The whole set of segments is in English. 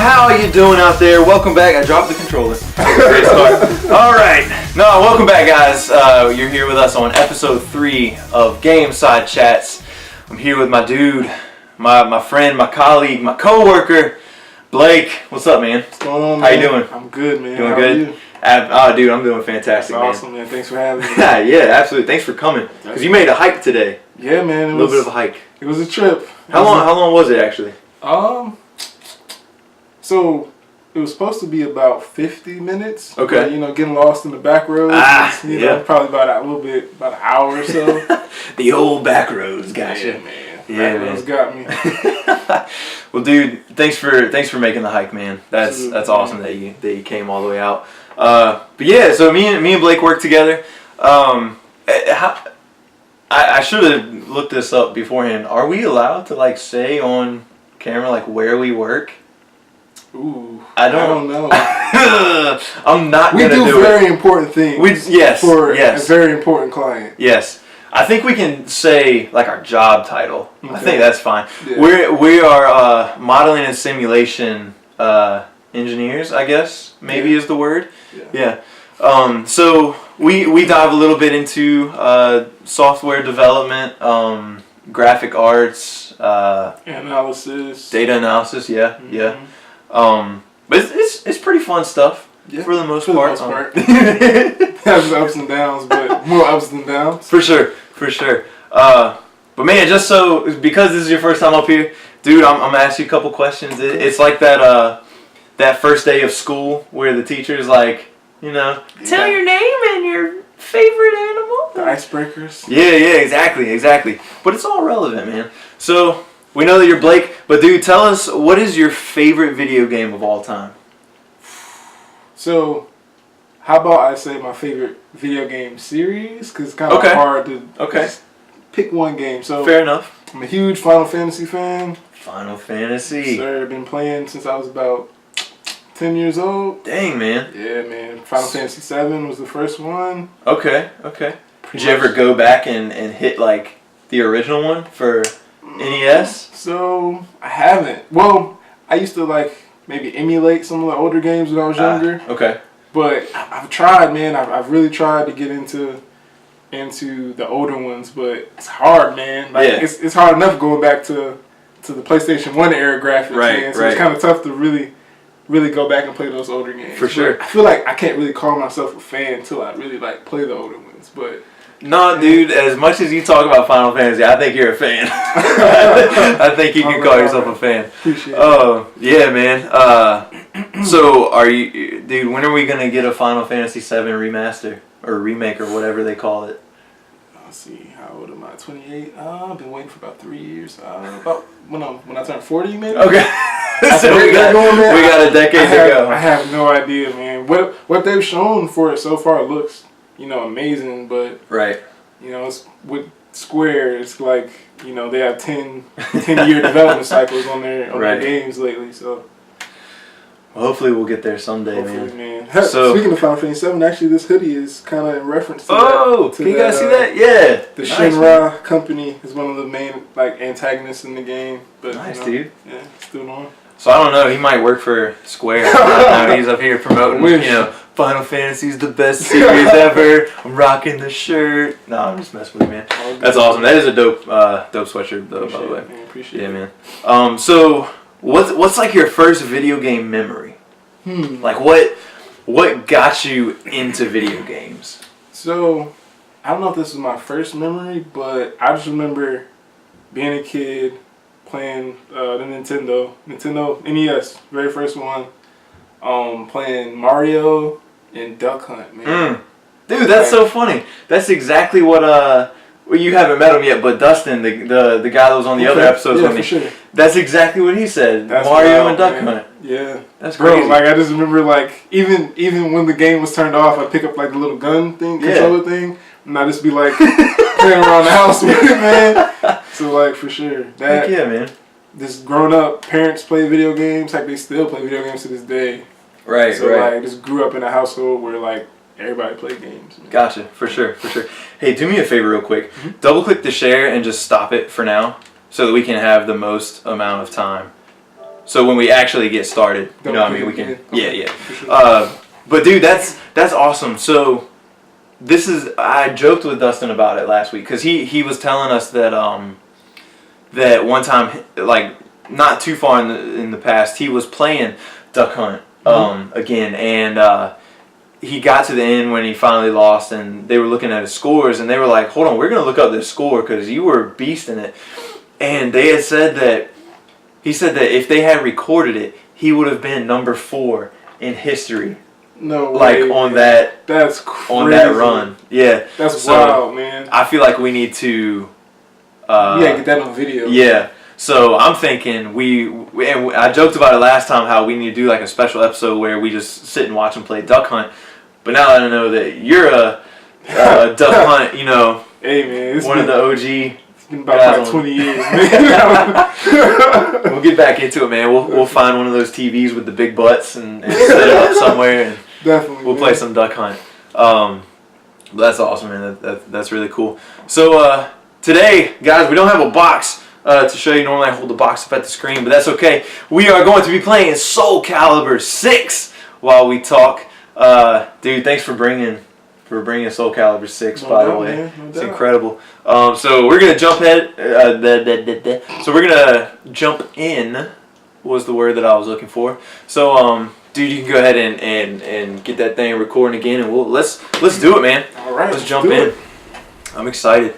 how are you doing out there? Welcome back. I dropped the controller. Great start. All right. No, welcome back, guys. You're here with us on episode 3 of Game Side Chats. I'm here with my dude, my friend, my colleague, my co-worker, Blake. What's up, man? What's going on, man? How you doing? I'm good, man. Doing how good? Are you? Oh, dude, I'm doing fantastic, That's awesome, man. Thanks for having me. Yeah, absolutely. Thanks for coming. Because you made a hike today. Yeah, man. A little bit of a hike. It was a trip. How long was it, actually? So it was supposed to be about 50 minutes. Okay. But, getting lost in the back roads. Probably about an hour or so. The old back roads, gotcha. Yeah, man. Yeah, back roads got me. Well, dude, thanks for making the hike, man. That's awesome that you came all the way out. But yeah, so me and Blake work together. I should have looked this up beforehand. Are we allowed to say on camera where we work? Ooh, I don't know. I'm not gonna do it. We do very important things. For a very important client. Yes. I think we can say our job title. Okay. I think that's fine. Yeah. We are modeling and simulation engineers, I guess maybe is the word. Yeah. So we dive a little bit into software development, graphic arts, analysis, data analysis. Yeah, yeah. But it's pretty fun stuff. Yeah, for the most part. Has ups and downs, but more ups than downs. For sure. But man, just so because this is your first time up here, dude, I'm gonna ask you a couple questions. It's like that first day of school where the teacher's tell your name and your favorite animal. The icebreakers. Yeah, exactly. But it's all relevant, man. So we know that you're Blake, but dude, tell us, what is your favorite video game of all time? So, how about I say my favorite video game series? Because it's kind of hard to just pick one game. So fair enough. I'm a huge Final Fantasy fan. Final Fantasy. Sir, I've been playing since I was about 10 years old. Dang, man. Yeah, man. Final Fantasy 7 was the first one. Okay. Did you ever go back and hit the original one for NES? So, I haven't. Well, I used to maybe emulate some of the older games when I was younger. Okay. But I've tried, man. I've really tried to get into the older ones, but it's hard, man. It's hard enough going back to the PlayStation 1 era graphics, man. So it's kind of tough to really go back and play those older games. For sure. But I feel like I can't really call myself a fan until I really play the older ones, but. No, dude, as much as you talk about Final Fantasy, I think you're a fan. I think you can call yourself a fan. Appreciate it. Oh, yeah, man. So, dude, when are we going to get a Final Fantasy 7 remaster or remake or whatever they call it? Let's see, how old am I? 28? I've been waiting for about 3 years. About when I turn 40, maybe? Okay. So we got a decade to go. I have no idea, man. What they've shown for it so far looks amazing, but it's with Square, it's they have 10-year development cycles on their games lately, so well, hopefully we'll get there someday, man. So speaking of Final Fantasy 7, actually this hoodie is kind of in reference to that. Can you guys see that? Yeah. The Shinra company is one of the main antagonists in the game, but nice, dude. Yeah, still on. So I don't know, he might work for Square. Now he's up here promoting, Final Fantasy's the best series ever. I'm rocking the shirt. No, I'm just messing with you, man. That's awesome. That is a dope sweatshirt, though, by the way. Man, appreciate it. Man. So what's your first video game memory? What got you into video games? So I don't know if this was my first memory, but I just remember being a kid playing the Nintendo NES, very first one. Playing Mario and Duck Hunt, man. Dude, that's so funny. That's exactly what well, you haven't met him yet, but Dustin, the guy that was on the other episodes with me, sure. That's exactly what he said. That's Mario wild, and Duck man. Hunt. Yeah, that's crazy. Bro, I just remember even when the game was turned off, I'd pick up the little gun thing, controller thing, and I'd just be playing around the house with it, man. So for sure, Heck yeah, man. Just grown up, parents play video games. They still play video games to this day. Right, so, I just grew up in a household where everybody played games. Man. Gotcha, for sure. Hey, do me a favor real quick. Double click the share and just stop it for now so that we can have the most amount of time. So when we actually get started, you know what I mean, we can. Okay. Yeah. Sure. But dude, that's awesome. So I joked with Dustin about it last week because he was telling us that that one time, like not too far in the past, he was playing Duck Hunt again, and he got to the end when he finally lost, and they were looking at his scores, and they were like, "Hold on, we're gonna look up this score because you were beasting it." And they had said that he said that if they had recorded it, he would have been number 4 in history. No way. Like on that. That's crazy. On that run. Yeah. That's wild, man. I feel like we need to. Get that on video. Yeah. So I'm thinking and I joked about it last time how we need to do like a special episode where we just sit and watch him play Duck Hunt. But now that I know that you're a Duck Hunt, you know, hey man, one of the OG. It's been about 20 years, man. We'll get back into it, man. We'll find one of those TVs with the big butts and set it up somewhere, and definitely we'll play some Duck Hunt. But that's awesome, man. That's really cool. So today, guys, we don't have a box to show you. Normally I hold the box up at the screen, but that's okay. We are going to be playing Soul Calibur 6 while we talk. Dude, thanks for bringing Soul Calibur 6, by the way. Man, it's incredible. So we're gonna jump So we're gonna jump in. Was the word that I was looking for. So dude, you can go ahead and get that thing recording again, and let's do it, man. All right, let's jump in. I'm excited.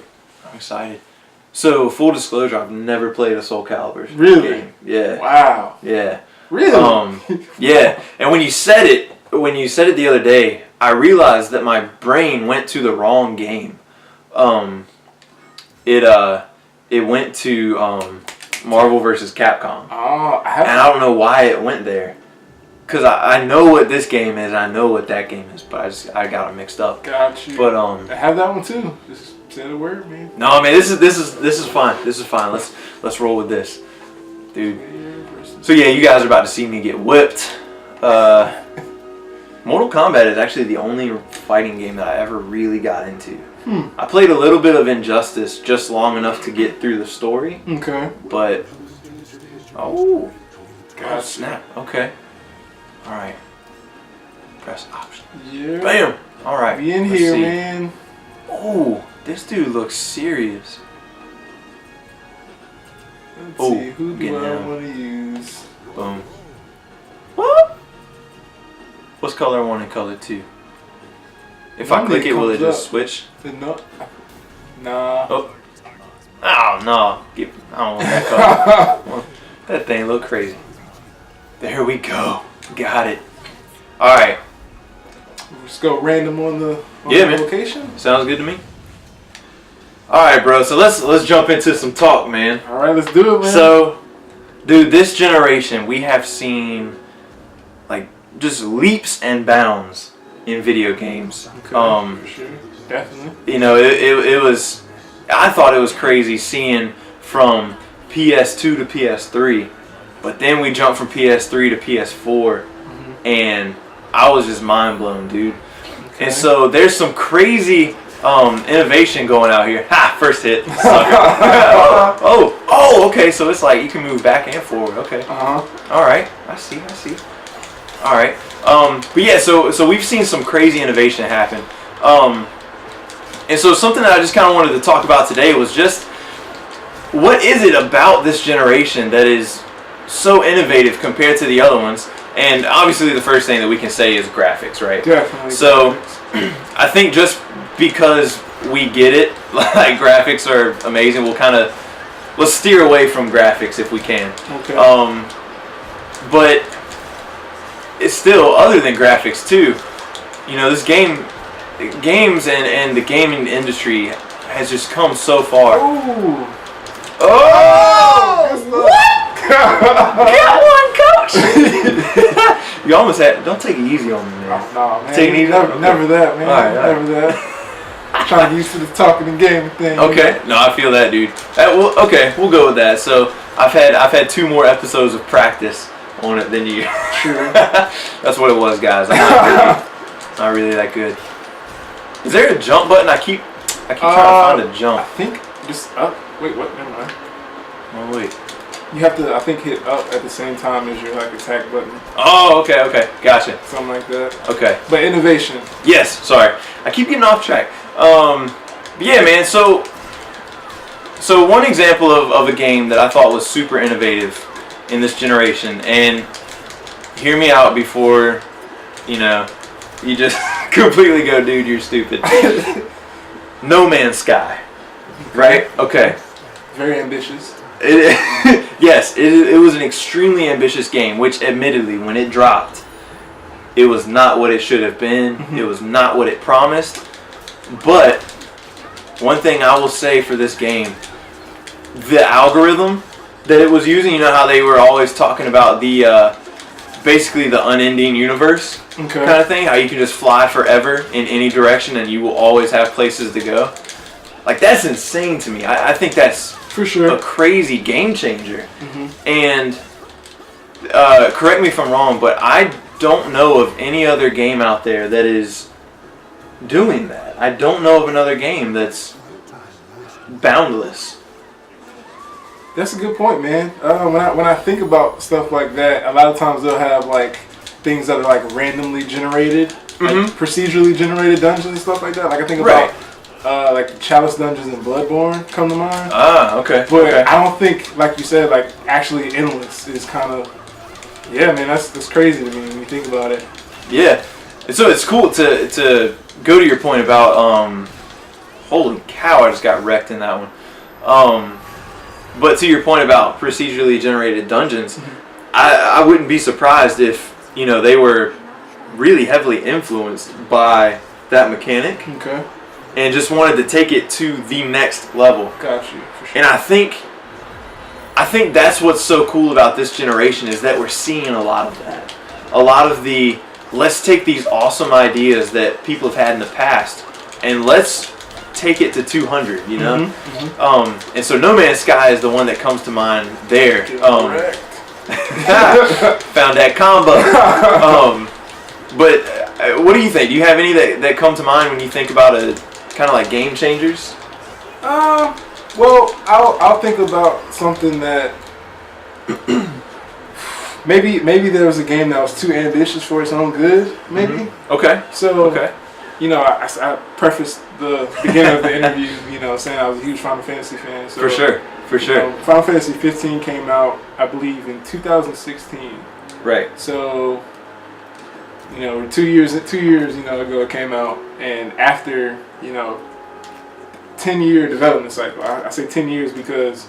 So full disclosure, I've never played a Soul Calibur game. Yeah. Wow. Yeah. Really? Yeah. And when you said it the other day, I realized that my brain went to the wrong game. It went to Marvel vs. Capcom. Oh, and I don't know why it went there. Cause I know what this game is, I know what that game is, but I got it mixed up. Got you. But I have that one too. Just say the word, man. No, man, this is fine. This is fine. Let's roll with this, dude. So yeah, you guys are about to see me get whipped. Mortal Kombat is actually the only fighting game that I ever really got into. I played a little bit of Injustice just long enough to get through the story. Okay. But oh snap! Okay. All right. Press option. Yeah. Bam. All right. Be in here, man. Oh, this dude looks serious. Let's see. Who do I want to use? Boom. What? What's color 1 and color 2? If I click it, will it just switch? Nah. Oh. Oh no. I don't want that color. Well, that thing look crazy. There we go. Got it. Alright. Just go random on the location? Sounds good to me. Alright, bro. So let's jump into some talk, man. Alright, let's do it, man. So, dude, this generation, we have seen like just leaps and bounds in video games. Okay, for sure. Definitely. You know, it was. I thought it was crazy seeing from PS2 to PS3, but then we jumped from PS3 to PS4, and I was just mind blown, dude. Okay. And so there's some crazy innovation going out here. Ha! First hit. oh, okay. So it's like you can move back and forward. Okay. All right. I see. All right. But yeah, so we've seen some crazy innovation happen. And so something that I just kind of wanted to talk about today was just what is it about this generation that is so innovative compared to the other ones? And obviously the first thing that we can say is graphics, right? Definitely. So I think just because we get it, like graphics are amazing, let's steer away from graphics if we can. Okay. But it's still, other than graphics too, you know, this games and the gaming industry has just come so far. What? Got one, coach. You almost had. Don't take it easy on me, man. No, man. Take it easy. Never that, man. All right. Never that. Trying to get used to the talking and gaming thing. Okay. Man. No, I feel that, dude. Okay, we'll go with that. So I've had 2 more episodes of practice on it than you. Sure. That's what it was, guys. I'm not really that good. Is there a jump button? I keep trying to find a jump. I think just up. Wait, what? Never mind. Oh wait. You have to, I think, hit up at the same time as your like attack button. Oh, okay, gotcha. Something like that. Okay. But innovation. Yes, sorry. I keep getting off track. Yeah, man, so one example of a game that I thought was super innovative in this generation, and hear me out before, you just completely go, dude, you're stupid. No Man's Sky. Right? Okay. Very ambitious. Yes, it was an extremely ambitious game, which admittedly, when it dropped, it was not what it should have been. Mm-hmm. It was not what it promised. But one thing I will say for this game, the algorithm that it was using, you know how they were always talking about the basically the unending universe kind of thing, how you can just fly forever in any direction and you will always have places to go. Like, that's insane to me. I think that's for sure a crazy game changer. Mm-hmm. And correct me if I'm wrong, but I don't know of any other game out there that is doing that. I don't know of another game that's boundless. That's a good point, man. When I think about stuff like that, a lot of times they'll have like things that are like randomly generated, like procedurally generated dungeons and stuff like that. Like I think about like the Chalice dungeons in Bloodborne come to mind. Ah, okay. But I don't think, like you said, like actually endless is kind of, yeah, man. That's crazy to me when you think about it. Yeah, and so it's cool to go to your point about holy cow, I just got wrecked in that one. But to your point about procedurally generated dungeons, I wouldn't be surprised if they were really heavily influenced by that mechanic. Okay. And just wanted to take it to the next level. Got you. For sure. And I think that's what's so cool about this generation is that we're seeing a lot of that. A lot of the, let's take these awesome ideas that people have had in the past and let's take it to 200, you know? Mm-hmm. And so No Man's Sky is the one that comes to mind there. Correct. Found that combo. But what do you think? Do you have any that come to mind when you think about a kind of like game changers? Well, I'll think about something that maybe there was a game that was too ambitious for its own good. Maybe. Mm-hmm. Okay. So I prefaced the beginning of the interview, saying I was a huge Final Fantasy fan. So, for sure. Final Fantasy 15 came out, I believe, in 2016. Right. So, 2 years ago it came out, and after 10-year development cycle. I say 10 years because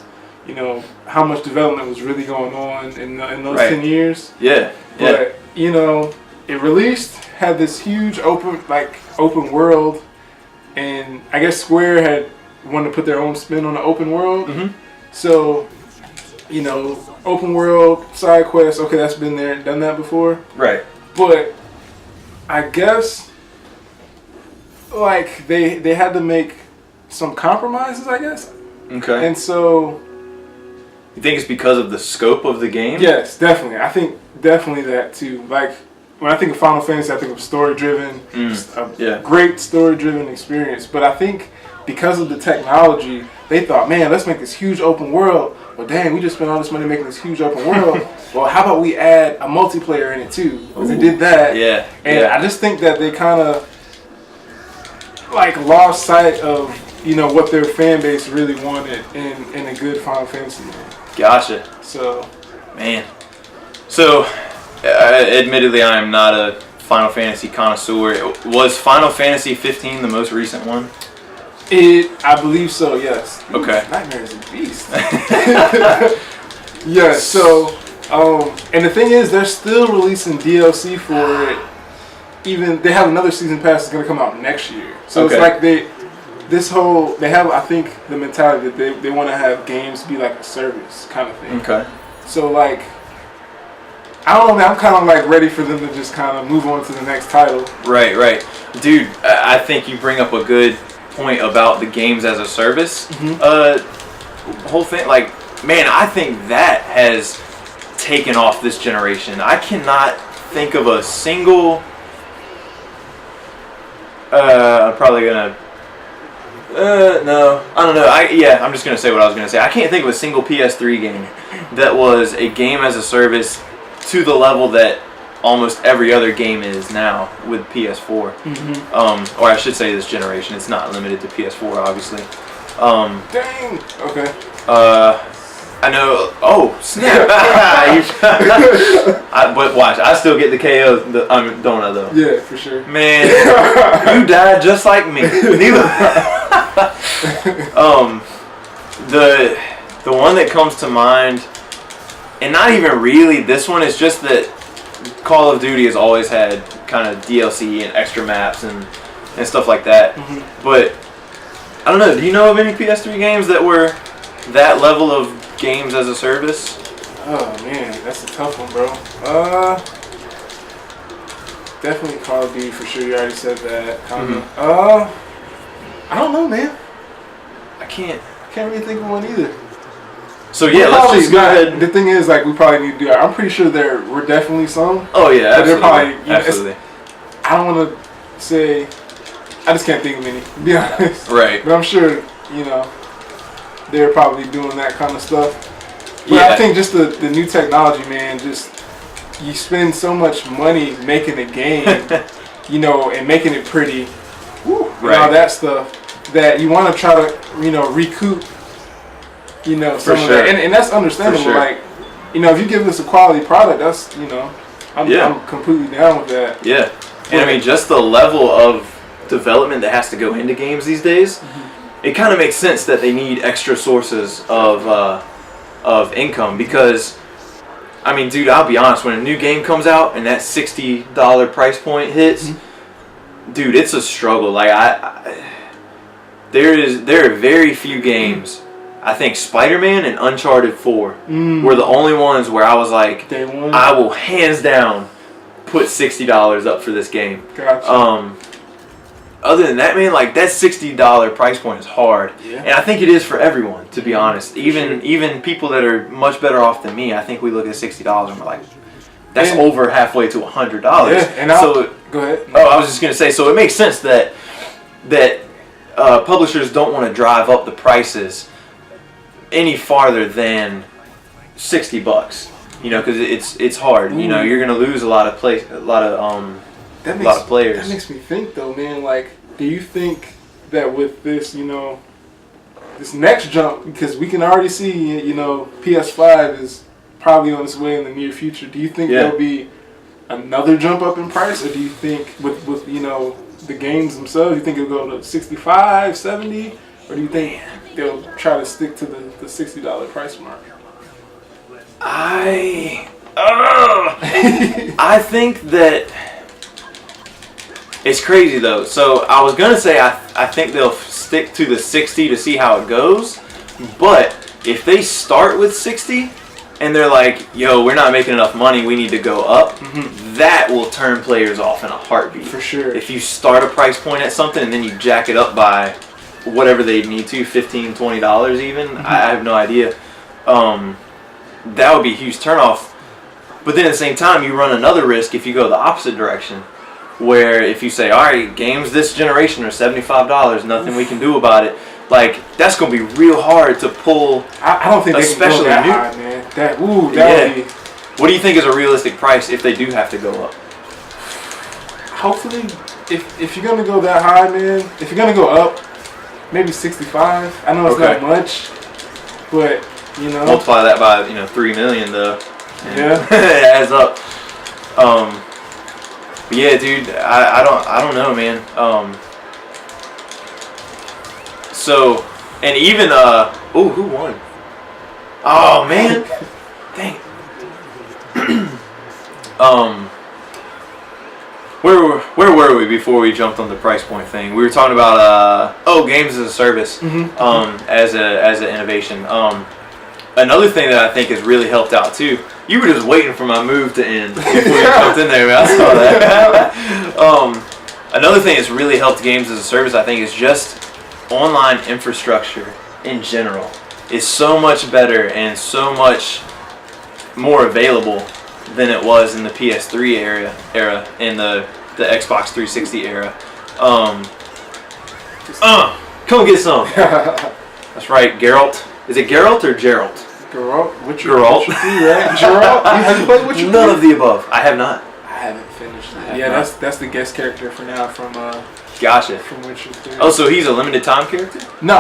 how much development was really going on in those 10 years. Yeah. But it released, had this huge open world, and I guess Square had wanted to put their own spin on the open world. Mm-hmm. So, open world, side quests, okay, that's been there, done that before. Right. But I guess like they had to make some compromises, I guess. Okay. And so, you think it's because of the scope of the game? Yes, definitely. I think definitely that too. Like when I think of Final Fantasy, I think of story-driven, great story-driven experience. But I think because of the technology, they thought, man, let's make this huge open world. Well, dang, we just spent all this money making this huge open world. Well, how about we add a multiplayer in it too? Because they did that. Yeah. And I just think that they kind of like lost sight of what their fan base really wanted in a good Final Fantasy game. Gotcha. So, man. So, admittedly, I am not a Final Fantasy connoisseur. Was Final Fantasy 15 the most recent one? I believe so. Yes. Okay. Nightmare is a beast. Yeah. So, and the thing is, they're still releasing DLC for it. Even they have another season pass that's gonna come out next year. So it's like they have, I think, the mentality that they want to have games be like a service kind of thing. Okay. So like, I don't know, man, I'm kind of like ready for them to just kind of move on to the next title. Right. Dude, I think you bring up a good point about the games as a service. Whole thing, like, man, I think that has taken off this generation. I cannot think of a single I'm probably gonna No, I don't know. I'm just gonna say what I was gonna say. I can't think of a single PS3 game that was a game as a service to the level that almost every other game is now with PS4. Or I should say this generation. It's not limited to PS4, obviously. Dang. Okay. I know. Oh snap! But watch, I still get the KO. Don't I though? Yeah, for sure. Man, you died just like me. The one that comes to mind, and not even really this one, is just that Call of Duty has always had kind of DLC and extra maps and stuff like that. But I don't know. Do you know of any PS3 games that were that level of games as a service? Oh man, that's a tough one, bro. Definitely Call of Duty for sure. You already said that. I don't know, man. I can't really think of one either. So yeah, let's just go ahead. The thing is, like, we probably need to do. I'm pretty sure there were definitely some. Oh yeah, absolutely. Probably, absolutely. I don't want to say. I just can't think of any, to be honest. Right. But I'm sure, they're probably doing that kind of stuff. But yeah. I think just the new technology, man, just you spend so much money making a game, and making it pretty, right. All that stuff, that you want to try to, recoup, some of that. And that's understandable. Sure. Like, if you give us a quality product, that's, I'm completely down with that. Yeah. And I mean, just the level of development that has to go into games these days, it kind of makes sense that they need extra sources of income, because I mean, dude, I'll be honest, when a new game comes out and that $60 price point hits, dude, it's a struggle. Like there are very few games. I think Spider-Man and Uncharted 4 were the only ones where I was like, I will hands down put $60 up for this game. Gotcha. Other than that, man, like that $60 price point is hard, and I think it is for everyone. To be honest, even people that are much better off than me, I think we look at $60 and we're like, that's over halfway to $100. Yeah, and go ahead. Oh, I was just gonna say, so it makes sense that publishers don't want to drive up the prices any farther than $60. Because it's hard. You're gonna lose a lot of players. That makes me think, though, man. Like, do you think that with this, this next jump, because we can already see, PS5 is probably on its way in the near future. Do you think there'll be another jump up in price, or do you think with the games themselves, you think it'll go to 65, 70, or do you think they'll try to stick to the $60 price mark? I think that. It's crazy though. So I was gonna say I think they'll stick to the 60 to see how it goes, but if they start with 60 and they're like, yo, we're not making enough money, we need to go up, that will turn players off in a heartbeat. For sure. If you start a price point at something and then you jack it up by whatever they need to, $15, $20 even, I have no idea. That would be a huge turnoff. But then at the same time, you run another risk if you go the opposite direction, where if you say, all right, games this generation are $75, nothing we can do about it, like, that's going to be real hard to pull. I don't think they can go that high, man. That would be... What do you think is a realistic price if they do have to go up? Hopefully, if you're going to go that high, man, if you're going to go up, maybe 65. I know it's not much, but, Multiply that by, 3 million, though. Yeah. It adds up. But yeah, dude, I don't know, man. So, and even who won? Oh man, dang. Where were we before we jumped on the price point thing? We were talking about games as a service, as an innovation. Another thing that I think has really helped out too. You were just waiting for my move to end before you jumped in there, man. I saw that. Another thing that's really helped games as a service, I think, is just online infrastructure in general is so much better and so much more available than it was in the PS3 era, in the Xbox 360 era. Come get some. That's right, Geralt. Is it Geralt or Geralt? Geralt. Geralt. Right? Geralt. Have you played Witcher 3? None of the above. I have not. I haven't finished it. Yeah, that's the guest character for now from Gotcha. From Witcher 3. Oh, so he's a limited time character? No,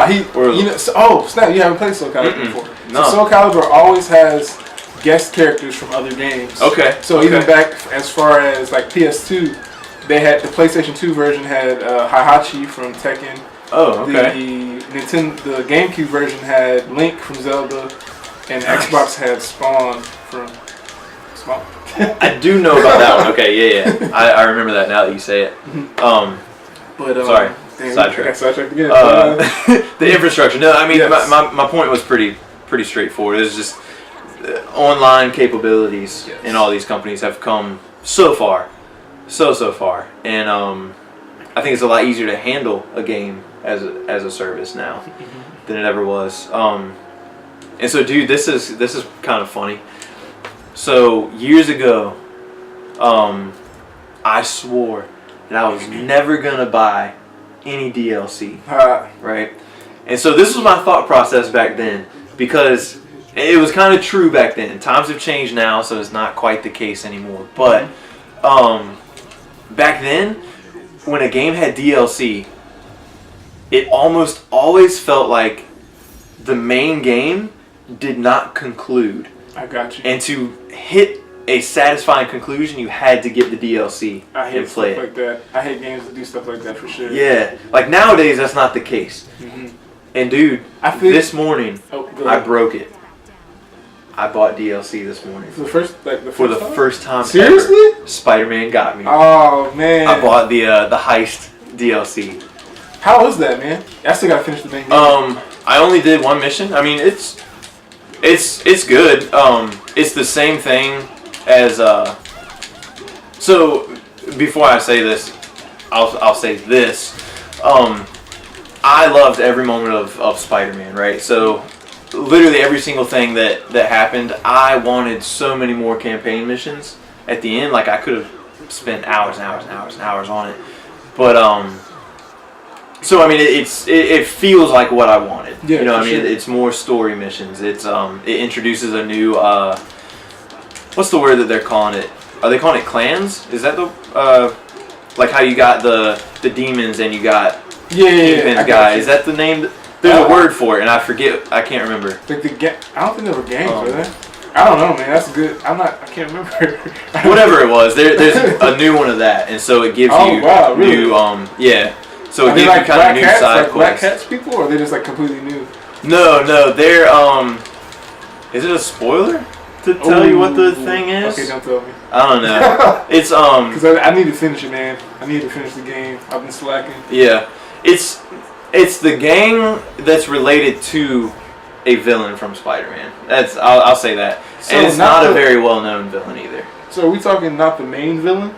oh snap! You haven't played Soul Calibur before. No. So Soul Calibur always has guest characters from other games. Okay. So even back as far as like PS2, they had the PlayStation 2 version had Heihachi from Tekken. Oh, okay. The GameCube version had Link from Zelda, and Xbox had Spawn from Spawn. I do know about that one. Okay, yeah. I remember that now that you say it. Sorry, sidetracked again. The infrastructure. No, I mean my point was pretty straightforward. It's just online capabilities in all these companies have come so far, so far, and I think it's a lot easier to handle a game as a service now than it ever was. And so, dude, this is kind of funny. So years ago, I swore that I was never gonna buy any DLC, right? And so this was my thought process back then, because it was kind of true back then. Times have changed now, so it's not quite the case anymore. But back then, when a game had DLC, it almost always felt like the main game did not conclude. I got you. And to hit a satisfying conclusion, you had to get the DLC and play it. Like that. I hate games that do stuff like that for sure. Yeah, like nowadays that's not the case. And dude, this morning I broke it. I bought DLC this morning for the first time. Seriously? Ever. Spider-Man got me. Oh man! I bought the heist DLC. How was that, man? I still gotta finish the main game. I only did one mission. I mean, it's good. It's the same thing as So before I say this, I'll say this. I loved every moment of Spider-Man, right? So literally every single thing that happened, I wanted so many more campaign missions at the end. Like I could have spent hours and hours and hours and hours on it. But so I mean it feels like what I wanted. Yeah, you know what I mean? Sure. It's more story missions. It's it introduces a new what's the word that they're calling it? Are they calling it clans? Is that the like how you got the demons and you got Kingpin's guy? Is that the name? There's a word for it, and I forget. I can't remember. Like I don't think there were games, were there? I don't know, man. That's good. I can't remember. Whatever it was, there's a new one of that, and so it gives you new yeah. So it gives you kind of new side quests. Black Cats people, or are they just like completely new? No, they're Is it a spoiler to tell you what the thing is? Okay, don't tell me. I don't know. It's because I need to finish it, man. I need to finish the game. I've been slacking. Yeah, it's the gang that's related to a villain from Spider-Man. I'll say that. So and it's not a very well-known villain either. So are we talking not the main villain?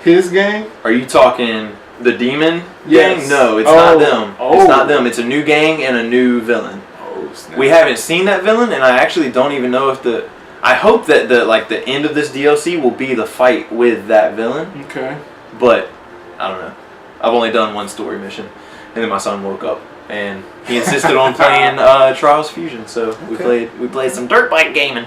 His gang? Are you talking the demon gang? No, it's not them. It's not them. It's a new gang and a new villain. Oh, snap. We haven't seen that villain, and I actually don't even know if I hope that the end of this DLC will be the fight with that villain. Okay. But I don't know. I've only done one story mission, and then my son woke up and he insisted on playing Trials Fusion. So we played some dirt bike gaming.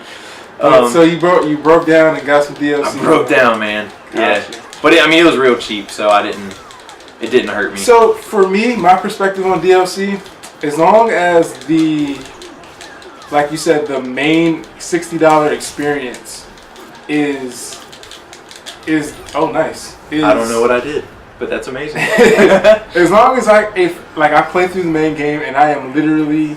So you broke down and got some DLC. I broke down, man. Gotcha. Yeah. But it was real cheap, so it didn't hurt me. So for me, my perspective on DLC, as long as like you said, the main $60 experience is oh nice. I don't know what I did, but that's amazing. As long as I play through the main game and I am literally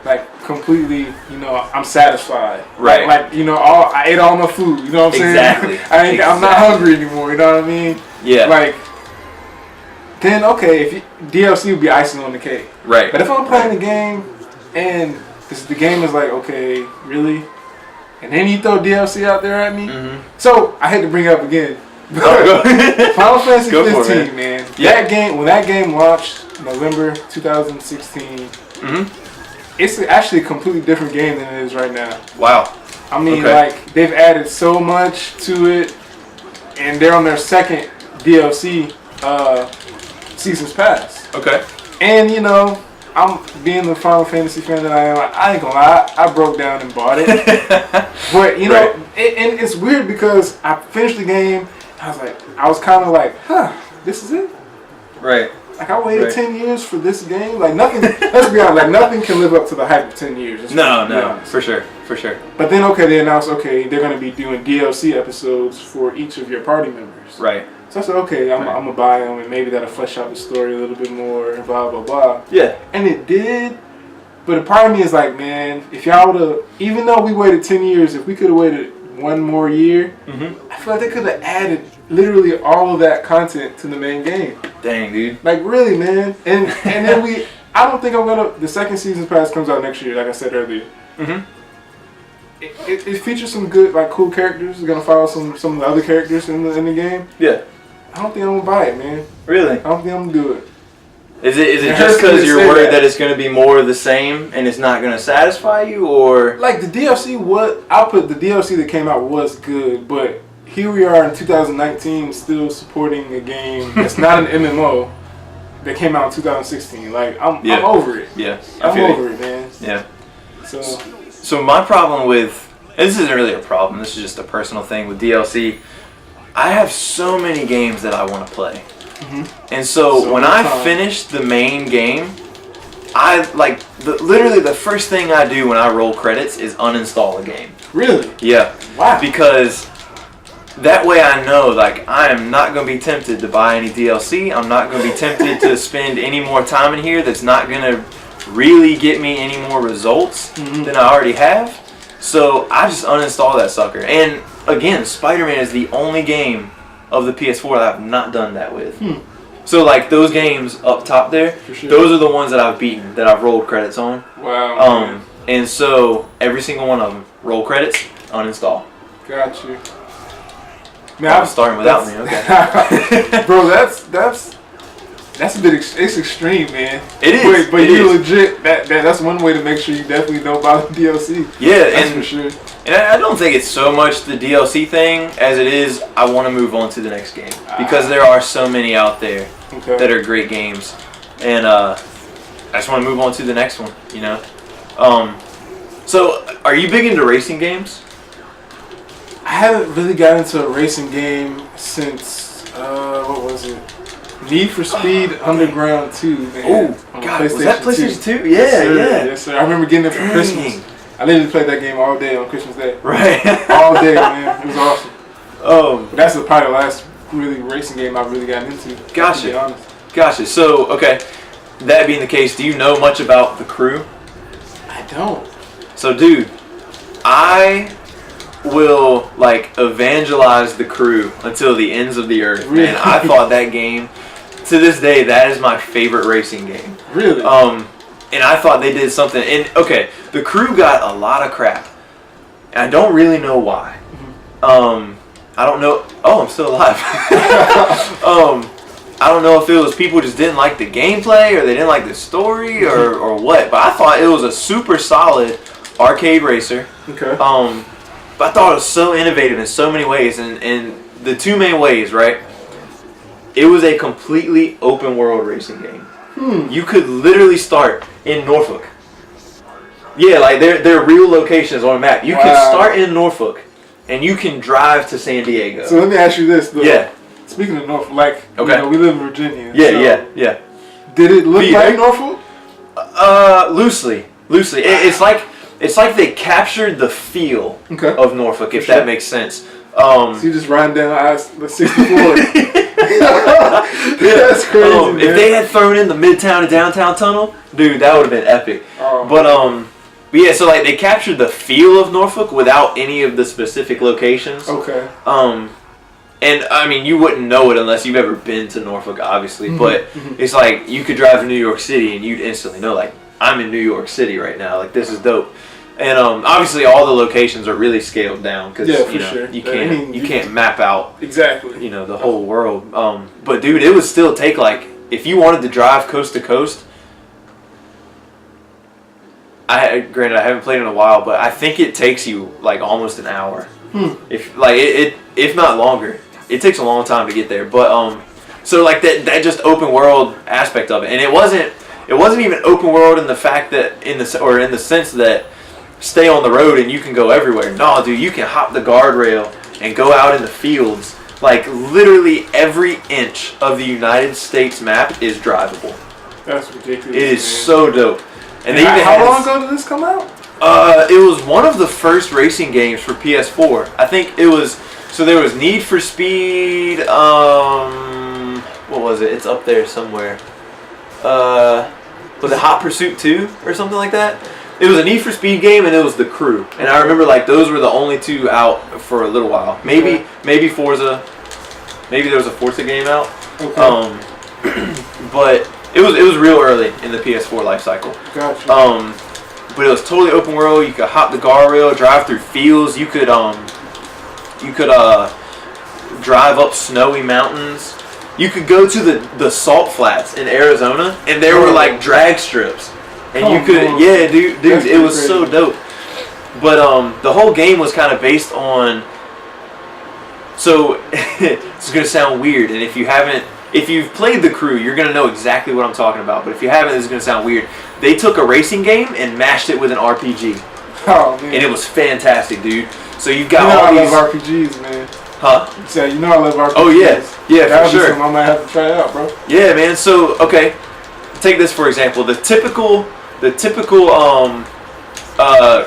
like completely, I'm satisfied. Right. Like I ate all my food. You know what I'm saying? Exactly. I'm not hungry anymore. You know what I mean? Yeah. Like, then okay, DLC would be icing on the cake. Right. But if I'm playing the game and the game is like, okay, really, and then you throw DLC out there at me. Mm-hmm. So I hate to bring it up again. Final Fantasy 15, man. Yeah. When that game launched November 2016. Mm-hmm. It's actually a completely different game than it is right now. Wow. I mean, like, they've added so much to it, and they're on their second DLC, Seasons Pass. Okay. And you know, I'm being the Final Fantasy fan that I am. I ain't gonna lie, I broke down and bought it. But you know, and it's weird because I finished the game. I was kind of like, huh, this is it. Right. Like I waited 10 years for this game. Like nothing. Let's be honest. Like nothing can live up to the hype of 10 years. No, for sure. But then they announced they're going to be doing DLC episodes for each of your party members. Right. So I said, I'm gonna buy them, and maybe that'll flesh out the story a little bit more. Blah blah blah. Yeah. And it did. But a part of me is like, man, if y'all would have, even though we waited 10 years, if we could have waited one more year, I feel like they could have added literally all of that content to the main game. Dang, dude. Like really, man. And then I don't think the second season pass comes out next year, like I said earlier. It features some good, like cool characters. It's gonna follow some of the other characters in the game. Yeah. I don't think I'm gonna buy it, man. Really? I don't think I'm gonna do it. Is it just because you're worried that it's gonna be more of the same and it's not gonna satisfy you, or like the DLC? The DLC that came out was good, but here we are in 2019 still supporting a game that's not an MMO that came out in 2016. Like I'm over it. Yeah, I'm over it, man. Yeah. So my problem with this isn't really a problem. This is just a personal thing with DLC. I have so many games that I want to play, and so when I finish the main game, I literally the first thing I do when I roll credits is uninstall a game. Really? Yeah. Wow. Because that way I know, like, I am not going to be tempted to buy any DLC. I'm not going to be tempted to spend any more time in here that's not going to really get me any more results than I already have. So I just uninstall that sucker. And again, Spider-Man is the only game of the PS4 that I've not done that with. So like those games up top there, those are the ones that I've beaten, that I've rolled credits on. Wow. And so every single one of them, roll credits, uninstall. Got you. Man, I'm starting without me. Okay. Bro, that's a bit. It's extreme, man. It is. But you legit. That's one way to make sure you definitely know about the DLC. Yeah, that's for sure. And I don't think it's so much the DLC thing as it is I want to move on to the next game, because there are so many out there that are great games, and I just want to move on to the next one. You know. So are you big into racing games? I haven't really got into a racing game since what was it? Need for Speed Underground 2, man. Oh, God, was that PlayStation 2? Yeah, Yes, sir. I remember getting it for Christmas. I literally played that game all day on Christmas Day. Right. All day, man. It was awesome. But that's probably the last really racing game I've really gotten into. Gotcha. To be honest. Gotcha. So, okay. That being the case, do you know much about The Crew? I don't. So, dude, I will evangelize The Crew until the ends of the earth. Really? Man, I thought that game, to this day, that is my favorite racing game. Really? And I thought they did something. And okay, The Crew got a lot of crap. And I don't really know why. I don't know. Oh, I'm still alive. I don't know if it was people just didn't like the gameplay, or they didn't like the story, or what. But I thought it was a super solid arcade racer. Okay. But I thought it was so innovative in so many ways, and the two main ways, right? It was a completely open world racing game. You could literally start in Norfolk. Yeah, like there are real locations on a map. You could start in Norfolk, and you can drive to San Diego. So let me ask you this, though. Yeah. Speaking of Norfolk, you know, we live in Virginia. Yeah, yeah. Did it look like Norfolk? Loosely. It's like they captured the feel of Norfolk, if that makes sense. So you just riding down I-64. That's crazy. If they had thrown in the Midtown to Downtown Tunnel, dude, that would have been epic. But yeah, so they captured the feel of Norfolk without any of the specific locations. Okay. And I mean, you wouldn't know it unless you've ever been to Norfolk, obviously. But it's like you could drive to New York City and you'd instantly know, like, I'm in New York City right now. Like, this is dope. And obviously, all the locations are really scaled down because you can't map out the whole world. But dude, it would still take if you wanted to drive coast to coast. Granted, I haven't played in a while, but I think it takes you almost an hour, if not longer. It takes a long time to get there. But so that just open world aspect of it, and it wasn't. it wasn't even open world in the fact that in the sense that stay on the road and you can go everywhere. No, dude, you can hop the guardrail and go out in the fields. Like literally every inch of the United States map is drivable. That's ridiculous. It is so dope. And they how long ago did this come out? It was one of the first racing games for PS4. I think it was. So there was Need for Speed. What was it? It's up there somewhere. Was it Hot Pursuit 2 or something like that? It was a Need for Speed game, and it was The Crew. And I remember like those were the only two out for a little while. Maybe Forza. Maybe there was a Forza game out. Okay. But it was real early in the PS4 life cycle. Gotcha. But it was totally open world. You could hop the guardrail, drive through fields. You could drive up snowy mountains. You could go to the salt flats in Arizona, and there were like drag strips, and you could, yeah, dude, it was crazy. So dope. But the whole game was kind of based on. So it's gonna sound weird, and if you've played The Crew, you're gonna know exactly what I'm talking about. But if you haven't, this is gonna sound weird. They took a racing game and mashed it with an RPG. Oh man! And it was fantastic, dude. So you've got all these. I love RPGs, man. Huh? Yeah, I love RPGs. Oh yeah, that for sure. I might have to try it out, bro. Yeah, man. So okay, take this for example. The typical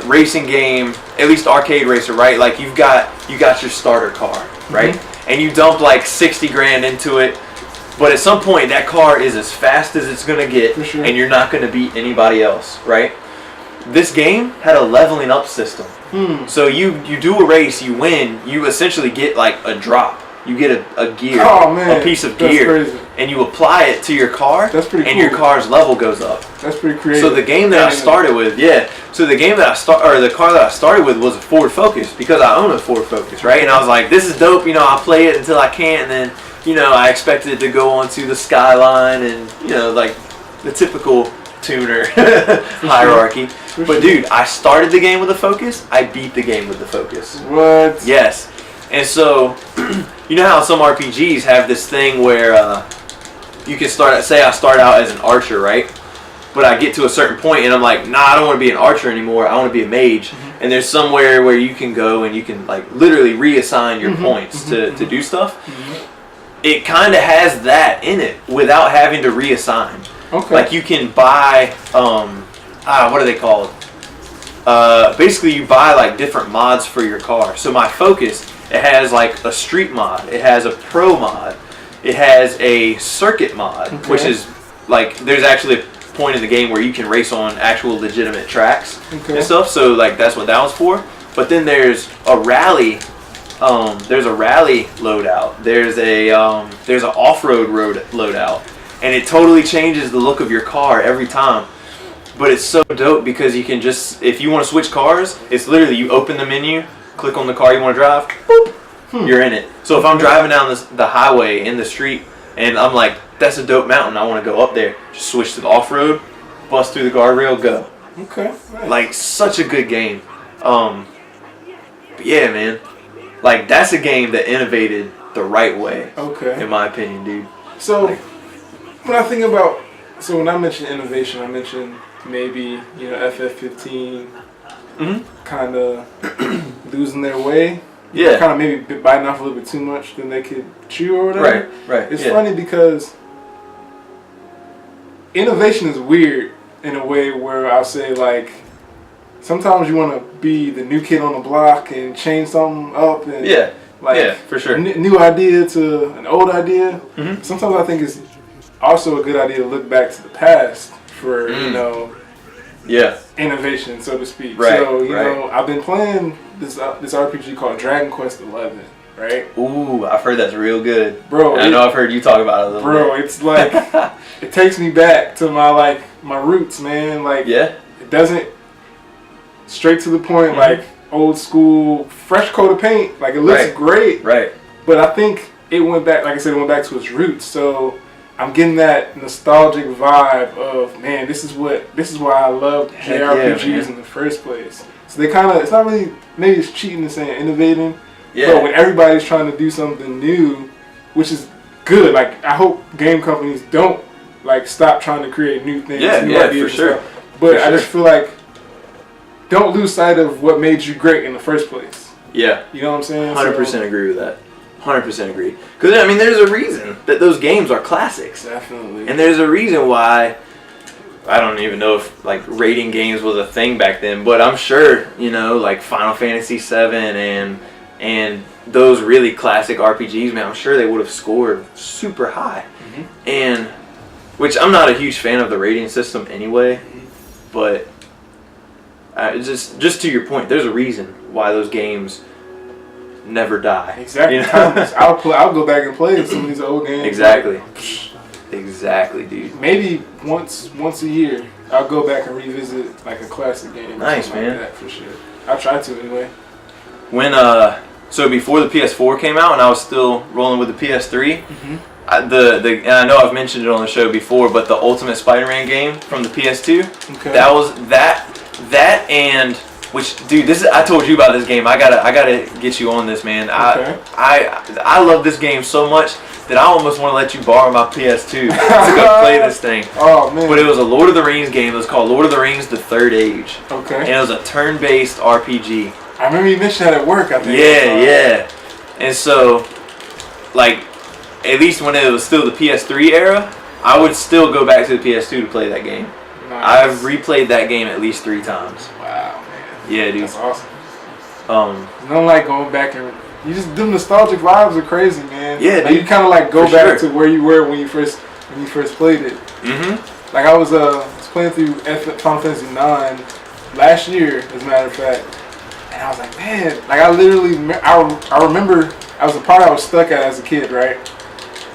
racing game, at least arcade racer, right? Like you got your starter car, right? Mm-hmm. And you dump like 60 grand into it, but at some point that car is as fast as it's gonna get, sure. And you're not gonna beat anybody else, right? This game had a leveling up system. So you do a race, you win, you essentially get like a drop. You get a gear, a piece of gear, and you apply it to your car. That's pretty cool. And your car's level goes up. That's pretty creative. So the game that I started with, the car that I started with was a Ford Focus because I own a Ford Focus, right? And I was like, this is dope. I'll play it until I can't, and then I expected it to go onto the Skyline and like the typical tuner hierarchy. But dude, I started the game with a Focus. I beat the game with the Focus. What? Yes. And so, you know how some RPGs have this thing where you can say I start out as an archer, right? But I get to a certain point and I'm like, nah, I don't want to be an archer anymore. I want to be a mage. Mm-hmm. And there's somewhere where you can go and you can like literally reassign your points to do stuff. Mm-hmm. It kind of has that in it without having to reassign. Okay. Like you can buy, what are they called? Basically you buy like different mods for your car. So my Focus, it has like a street mod, it has a pro mod, it has a circuit mod, which is like there's actually a point in the game where you can race on actual legitimate tracks and stuff. So like that's what that was for. But then there's a rally. There's a rally loadout. There's an off-road loadout, and it totally changes the look of your car every time. But it's so dope because you can just, if you want to switch cars, it's literally you open the menu, click on the car you want to drive, boop, you're in it. So if I'm driving down the highway in the street and I'm like, that's a dope mountain, I want to go up there, just switch to the off-road, bust through the guardrail, go. Okay. Nice. Like such a good game. But yeah, man. Like that's a game that innovated the right way. Okay. In my opinion, dude. So when I think about, when I mention innovation, I mention maybe FF15 kind of losing their way. Yeah. Kind of maybe biting off a little bit too much than they could chew or whatever. Right. It's funny because innovation is weird in a way where I'll say like sometimes you want to be the new kid on the block and change something up and for sure. New idea to an old idea. Mm-hmm. Sometimes I think it's also a good idea to look back to the past for innovation, so to speak. Right, so I've been playing this RPG called Dragon Quest XI, right? Ooh, I've heard that's real good, bro. I know I've heard you talk about it a little bit. Bro, it's like it takes me back to my roots, man. Like it doesn't straight to the point, like old school, fresh coat of paint. Like it looks great, right? But I think it went back, like I said, it went back to its roots. So I'm getting that nostalgic vibe of, man, this is why I love JRPGs in the first place. So they kind of, it's not really, maybe it's cheating and saying innovating, but when everybody's trying to do something new, which is good, like I hope game companies don't like stop trying to create new things, new for ideas sure. But I just feel like don't lose sight of what made you great in the first place. Yeah. You know what I'm saying? 100% agree with that. 100% agree. Because, I mean, there's a reason that those games are classics. Definitely. And there's a reason why, I don't even know if, like, rating games was a thing back then, but I'm sure, you know, like Final Fantasy VII and those really classic RPGs, man, I'm sure they would have scored super high. Mm-hmm. And, which I'm not a huge fan of the rating system anyway, but just to your point, there's a reason why those games never die. Exactly. You know? I'll go back and play some of these old games. Exactly. Exactly, dude. Maybe once a year, I'll go back and revisit like a classic game. Nice, man. Like that for sure. I'll try to anyway. When so before the PS4 came out, and I was still rolling with the PS3. Mm-hmm. And I know I've mentioned it on the show before, but the Ultimate Spider-Man game from the PS2. Okay. That was that and. Which, dude, I told you about this game. I gotta get you on this, man. Okay. I love this game so much that I almost want to let you borrow my PS2 to go play this thing. Oh man! But it was a Lord of the Rings game. It was called Lord of the Rings: The Third Age. Okay. And it was a turn-based RPG. I remember you mentioned that at work. I think. Yeah. And so, like, at least when it was still the PS3 era, I would still go back to the PS2 to play that game. Nice. I've replayed that game at least 3 times. Wow. Yeah, dude. That's awesome. I don't like going back and you just them nostalgic vibes are crazy, man. Yeah, like, dude. you kind of like go back sure. to where you were when you first played it. Mm-hmm. Like I was playing through Final Fantasy IX last year, as a matter of fact, and I was like, man, like I literally I remember I was a part I was stuck at as a kid, right?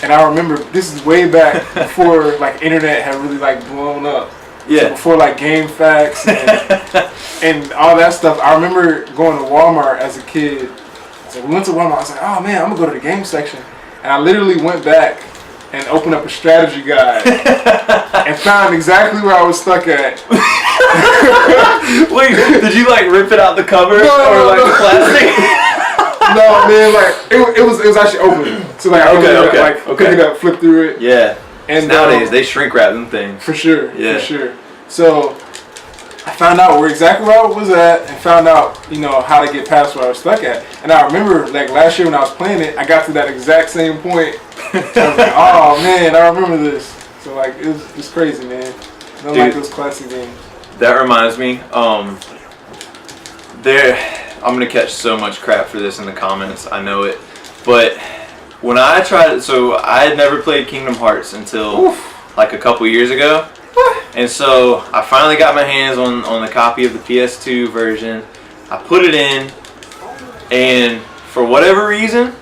And I remember this is way back before like internet had really like blown up. Yeah. So before like Game Facts and all that stuff. I remember going to Walmart as a kid. So we went to Walmart. I was like, oh man, I'm gonna go to the game section. And I literally went back and opened up a strategy guide and found exactly where I was stuck at. Wait, did you like rip it out the cover No, the plastic? No, man, like it was actually open. So like I was pick it up, flip through it. Yeah. And nowadays they shrink wrap them things. For sure. Yeah. For sure. So I found out exactly where I was at and found out, how to get past where I was stuck at. And I remember like last year when I was playing it, I got to that exact same point. I was like, oh man, I remember this. So like it's crazy, man. I don't like those classic games. That reminds me, I'm gonna catch so much crap for this in the comments, I know it. But when I tried, so I had never played Kingdom Hearts until like a couple years ago. And so I finally got my hands on the copy of the PS2 version. I put it in, and for whatever reason,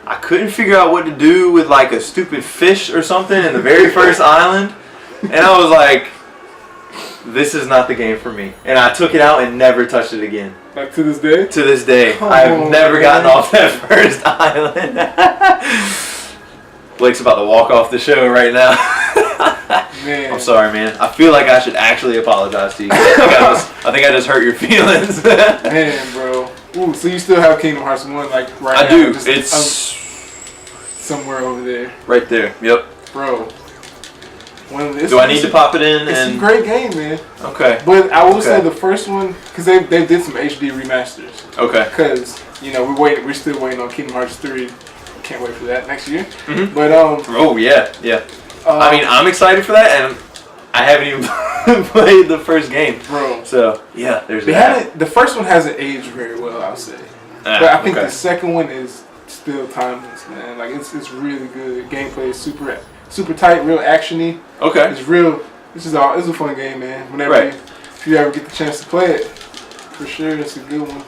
I couldn't figure out what to do with like a stupid fish or something in the very first island. And I was like, this is not the game for me. And I took it out and never touched it again. Like to this day? To this day. I've never gotten off that first island. Blake's about to walk off the show right now. Man. I'm sorry, man. I feel like I should actually apologize to you. I think I just hurt your feelings. Man, bro. Ooh, so you still have Kingdom Hearts 1 like right now? I do. Just, it's somewhere over there. Right there. Yep. Bro. Do I need to pop it in? It's a great game, man. Okay. But I will say the first one, because they did some HD remasters. Okay. Because, we're still waiting on Kingdom Hearts 3. Can't wait for that next year. Mm-hmm. But oh yeah. I mean, I'm excited for that, and I haven't even played the first game, bro. So yeah, there's that. The first one hasn't aged very well, I'll say. But I think the second one is still timeless, man. Like it's really good. Gameplay is super tight, real actiony. Okay. It's real. It's a fun game, man. If you ever get the chance to play it, for sure, it's a good one.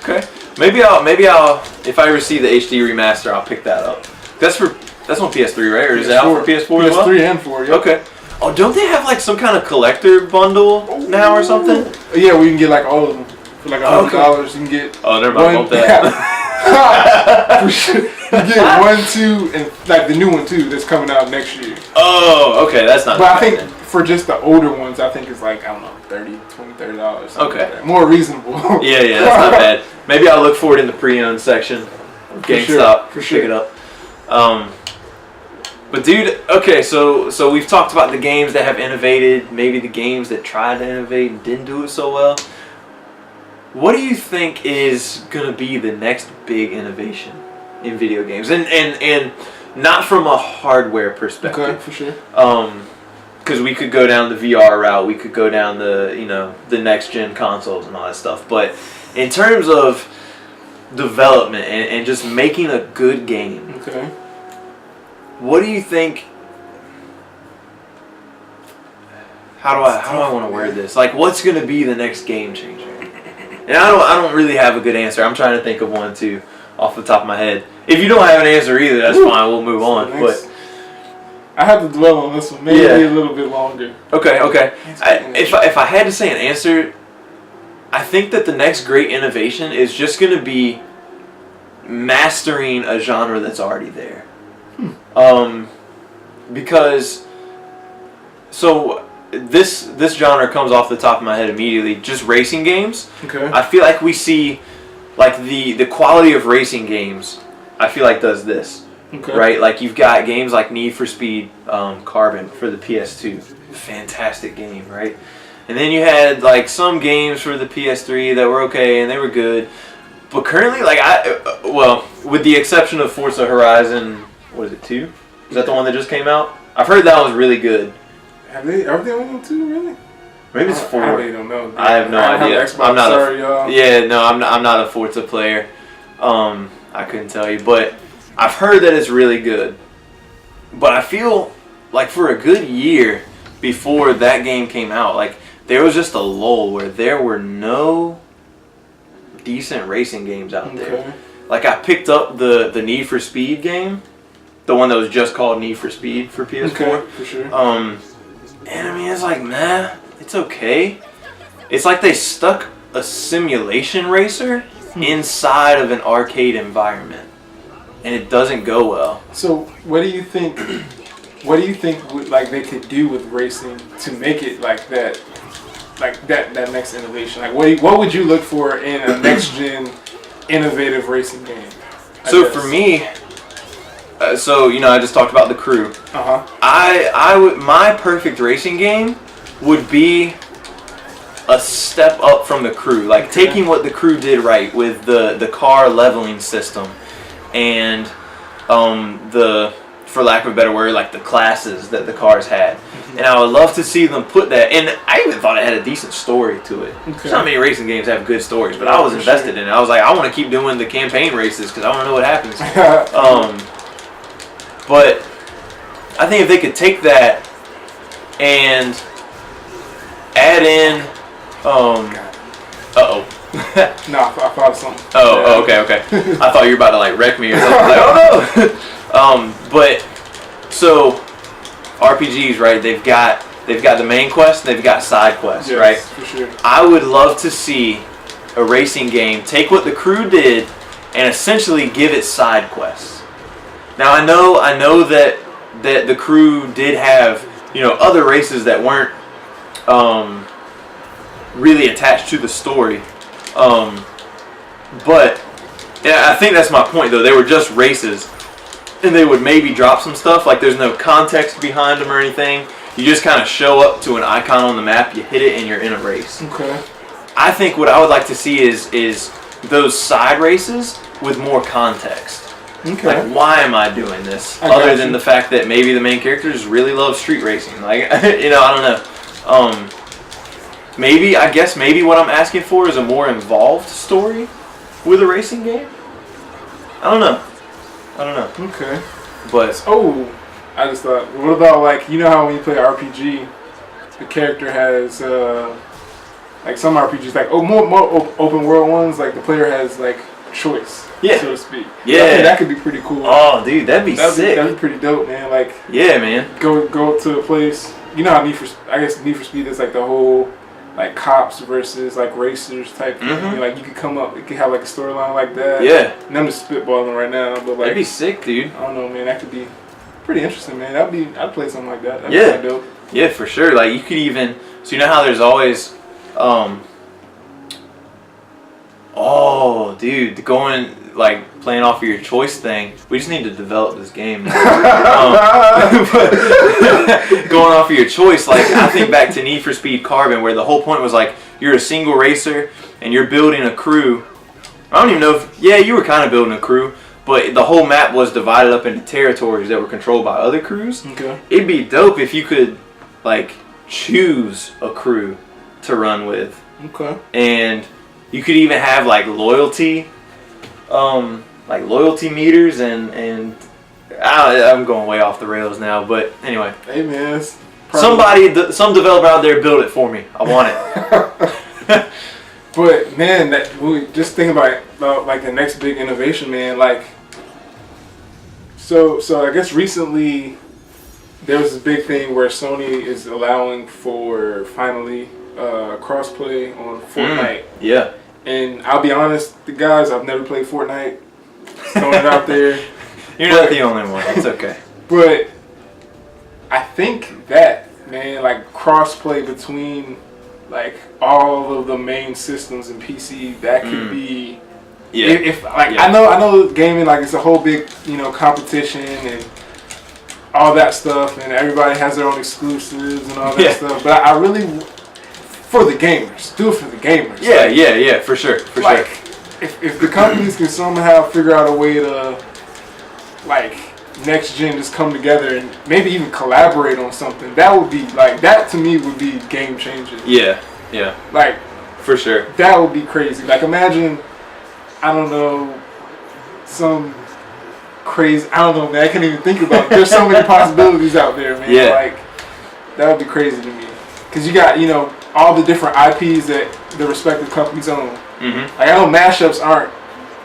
Okay. Maybe I'll if I ever see the HD remaster, I'll pick that up. That's on PS3, right? Or is that out for PS4 as well? PS3 and 4, yeah. Okay. Oh, don't they have like some kind of collector bundle now or something? Yeah, we can get like all of them for like $100. You can get. Oh, never mind. Bump that. For sure. You get 1, 2, and like the new one too that's coming out next year. Oh, okay, that's not. But I think for just the older ones, I think it's like, I don't know, $30. Okay. Like more reasonable. Yeah, that's not bad. Maybe I'll look for it in the pre-owned section of GameStop. For sure. Pick it up. But dude, okay, so we've talked about the games that have innovated, maybe the games that tried to innovate and didn't do it so well. What do you think is gonna be the next big innovation in video games? And not from a hardware perspective. Okay, for sure. Because we could go down the VR route, we could go down the next gen consoles and all that stuff. But in terms of development and just making a good game, okay, what do you think? How do I want to word this? Like, what's going to be the next game changer? And I don't really have a good answer. I'm trying to think of one too off the top of my head. If you don't have an answer either, that's fine. We'll move on. But I have to dwell on this one maybe a little bit longer. Okay. If I had to say an answer, I think that the next great innovation is just going to be mastering a genre that's already there. Because this genre comes off the top of my head immediately. Just racing games. Okay. I feel like we see like the quality of racing games. I feel like does this. Okay. Right, like you've got games like Need for Speed Carbon for the PS2, fantastic game, right? And then you had like some games for the PS3 that were okay and they were good, but currently, like with the exception of Forza Horizon, what is it, 2? Is that the one that just came out? I've heard that one's really good. Are they on 2 really? Maybe it's 4. I really don't know. I have no idea. I'm not y'all. Yeah, no, I'm not a Forza player. I couldn't tell you, but I've heard that it's really good. But I feel like for a good year before that game came out, like there was just a lull where there were no decent racing games out there. Like I picked up the Need for Speed game, the one that was just called Need for Speed for PS4. Okay, for sure. And I mean, it's like, nah, it's okay. It's like they stuck a simulation racer inside of an arcade environment, and it doesn't go well. So, what do you think? What do you think like they could do with racing to make it like that? Like that next innovation. Like what would you look for in a next gen innovative racing game? So for me, I just talked about the crew. I would, my perfect racing game would be a step up from the crew, like taking what the crew did right with the car leveling system and for lack of a better word, like the classes that the cars had. And I would love to see them put that, and I even thought it had a decent story to it. Not many racing games have good stories, but I was invested in it. I was like, I want to keep doing the campaign races because I want to know what happens. But I think if they could take that and add in, No, I thought of something. Okay. I thought you were about to like wreck me or something. Like, oh no. But so RPGs, right? They've got the main quest, and they've got side quests, right? For sure. I would love to see a racing game take what the crew did and essentially give it side quests. Now I know that the crew did have other races that weren't really attached to the story, but yeah, I think that's my point though. They were just races, and they would maybe drop some stuff like there's no context behind them or anything. You just kind of show up to an icon on the map, you hit it, and you're in a race. Okay. I think what I would like to see is those side races with more context. Okay. Like, why am I doing this? Other than the fact that maybe the main characters really love street racing. Like, I don't know. Maybe what I'm asking for is a more involved story with a racing game. I don't know. Okay. But I just thought, what about like how when you play RPG, the character has like some RPGs like more open world ones, like the player has like choice, so to speed. Yeah, I think that could be pretty cool. Oh, dude, that'd be sick. That'd be pretty dope, man. Like, yeah, man. Go to a place. How Need for Speed is like the whole like cops versus like racers type thing. Like you could come up, it could have like a storyline like that. Yeah. And I'm just spitballing right now, but like that'd be sick, dude. I don't know, man. That could be pretty interesting, man. I'd play something like that. That'd be kinda dope. Yeah, for sure. Like you could even how there's always like playing off of your choice thing, we just need to develop this game. But going off of your choice, like I think back to Need for Speed Carbon, where the whole point was like you're a single racer and you're building a crew. I don't even know if you were kind of building a crew, but the whole map was divided up into territories that were controlled by other crews. Okay. It'd be dope if you could like choose a crew to run with. Okay. And you could even have like loyalty meters and I'm going way off the rails now, but anyway. Hey man, some developer out there build it for me. I want it. But man, just think about like the next big innovation, man. Like, so I guess recently there was this big thing where Sony is allowing for finally crossplay on Fortnite. Yeah. And I'll be honest, the guys, I've never played Fortnite. Throwing it out there. You're not the only one. It's okay. But I think that, man, like crossplay between like all of the main systems in PC, that could be. Yeah. I know gaming, like it's a whole big competition and all that stuff, and everybody has their own exclusives and all that stuff. But I really, for the gamers, do it for the gamers. Yeah, for sure, sure. If the companies can somehow figure out a way to, like, next gen just come together and maybe even collaborate on something, that would be like, that to me would be game changing. Yeah. Like, for sure. That would be crazy. Like, imagine, I don't know, some crazy, I don't know, man, I can't even think about it. There's so many possibilities out there, man. Yeah. Like, that would be crazy to me. Because you got, all the different IPs that the respective companies own. Mm-hmm. Like, I know mashups aren't,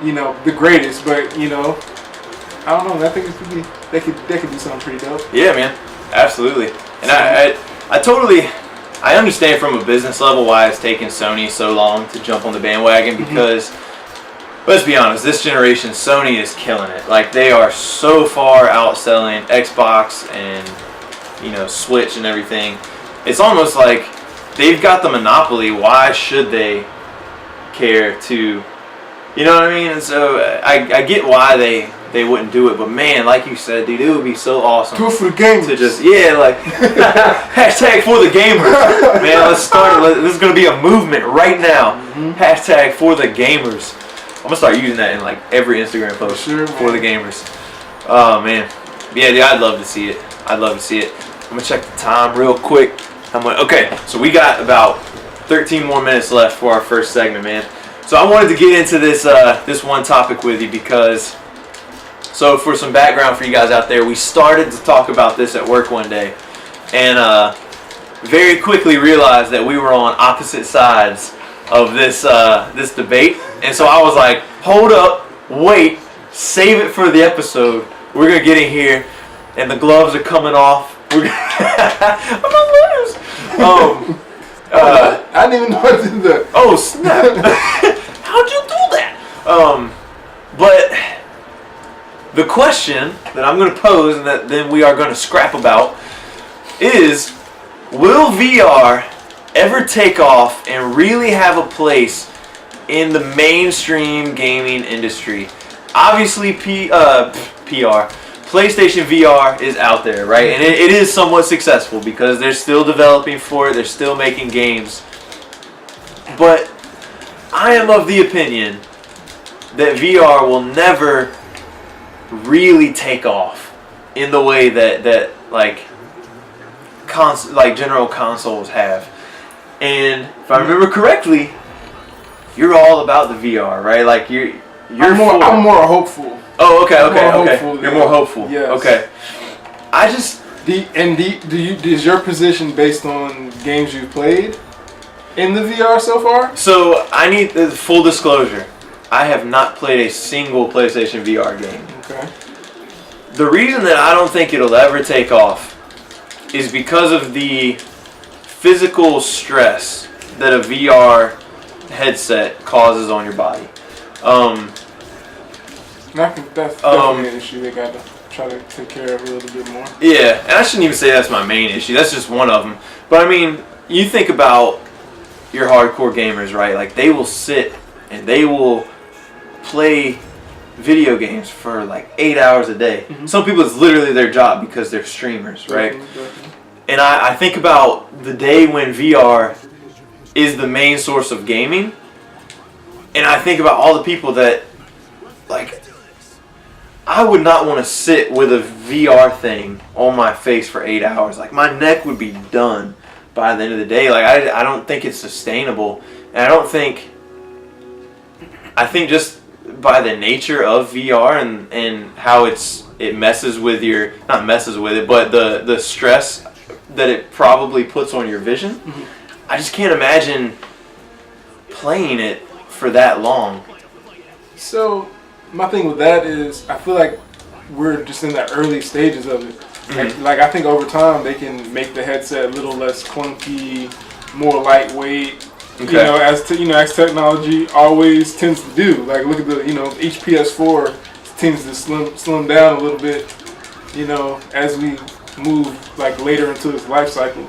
the greatest, but, I don't know. I think they could do something pretty dope. Yeah, man. Absolutely. And I understand from a business level why it's taken Sony so long to jump on the bandwagon because, let's be honest, this generation, Sony is killing it. Like, they are so far outselling Xbox and, Switch and everything. It's almost like they've got the monopoly. Why should they care to, you know what I mean? And so I get why they wouldn't do it, but man, like you said, dude, it would be so awesome. Do it for the gamers. To just, hashtag for the gamers. Man, let's start it. This is going to be a movement right now. Hashtag for the gamers. I'm going to start using that in like every Instagram post. Sure, for the gamers. Oh, man. Yeah, dude, I'd love to see it. I'm going to check the time real quick. Okay, so we got about 13 more minutes left for our first segment, man. So I wanted to get into this one topic with you because, so for some background for you guys out there, we started to talk about this at work one day and very quickly realized that we were on opposite sides of this debate. And so I was like, hold up, wait, save it for the episode. We're going to get in here and the gloves are coming off. I'm going to lose. I didn't even know I did that. Oh, snap. How'd you do that? But the question that I'm going to pose and that then we are going to scrap about is, will VR ever take off and really have a place in the mainstream gaming industry? Obviously, PlayStation VR is out there, right? And it is somewhat successful because they're still developing for it. They're still making games. But I am of the opinion that VR will never really take off in the way that like general consoles have. And if I remember correctly, you're all about the VR, right? Like I'm more hopeful. Oh, okay. You're more hopeful. Yes. Okay. I just is your position based on games you've played in the VR so far? So I need the full disclosure. I have not played a single PlayStation VR game. Okay. The reason that I don't think it'll ever take off is because of the physical stress that a VR headset causes on your body. I think that's definitely an issue they got to try to take care of a little bit more. Yeah, and I shouldn't even say that's my main issue. That's just one of them. But I mean, you think about your hardcore gamers, right? Like, they will sit and they will play video games for like 8 hours a day. Mm-hmm. Some people, it's literally their job because they're streamers, right? Mm-hmm. And I think about the day when VR is the main source of gaming, and I think about all the people that, like, I would not want to sit with a VR thing on my face for 8 hours. Like, my neck would be done by the end of the day. Like, I don't think it's sustainable. And I think just by the nature of VR and how it messes with your, not messes with it, but the stress that it probably puts on your vision. Mm-hmm. I just can't imagine playing it for that long. So my thing with that is, I feel like we're just in the early stages of it. Mm-hmm. Like I think over time they can make the headset a little less clunky, more lightweight. Okay. As technology always tends to do. Like, look at each PS4 tends to slim down a little bit. As we move like later into its life cycle.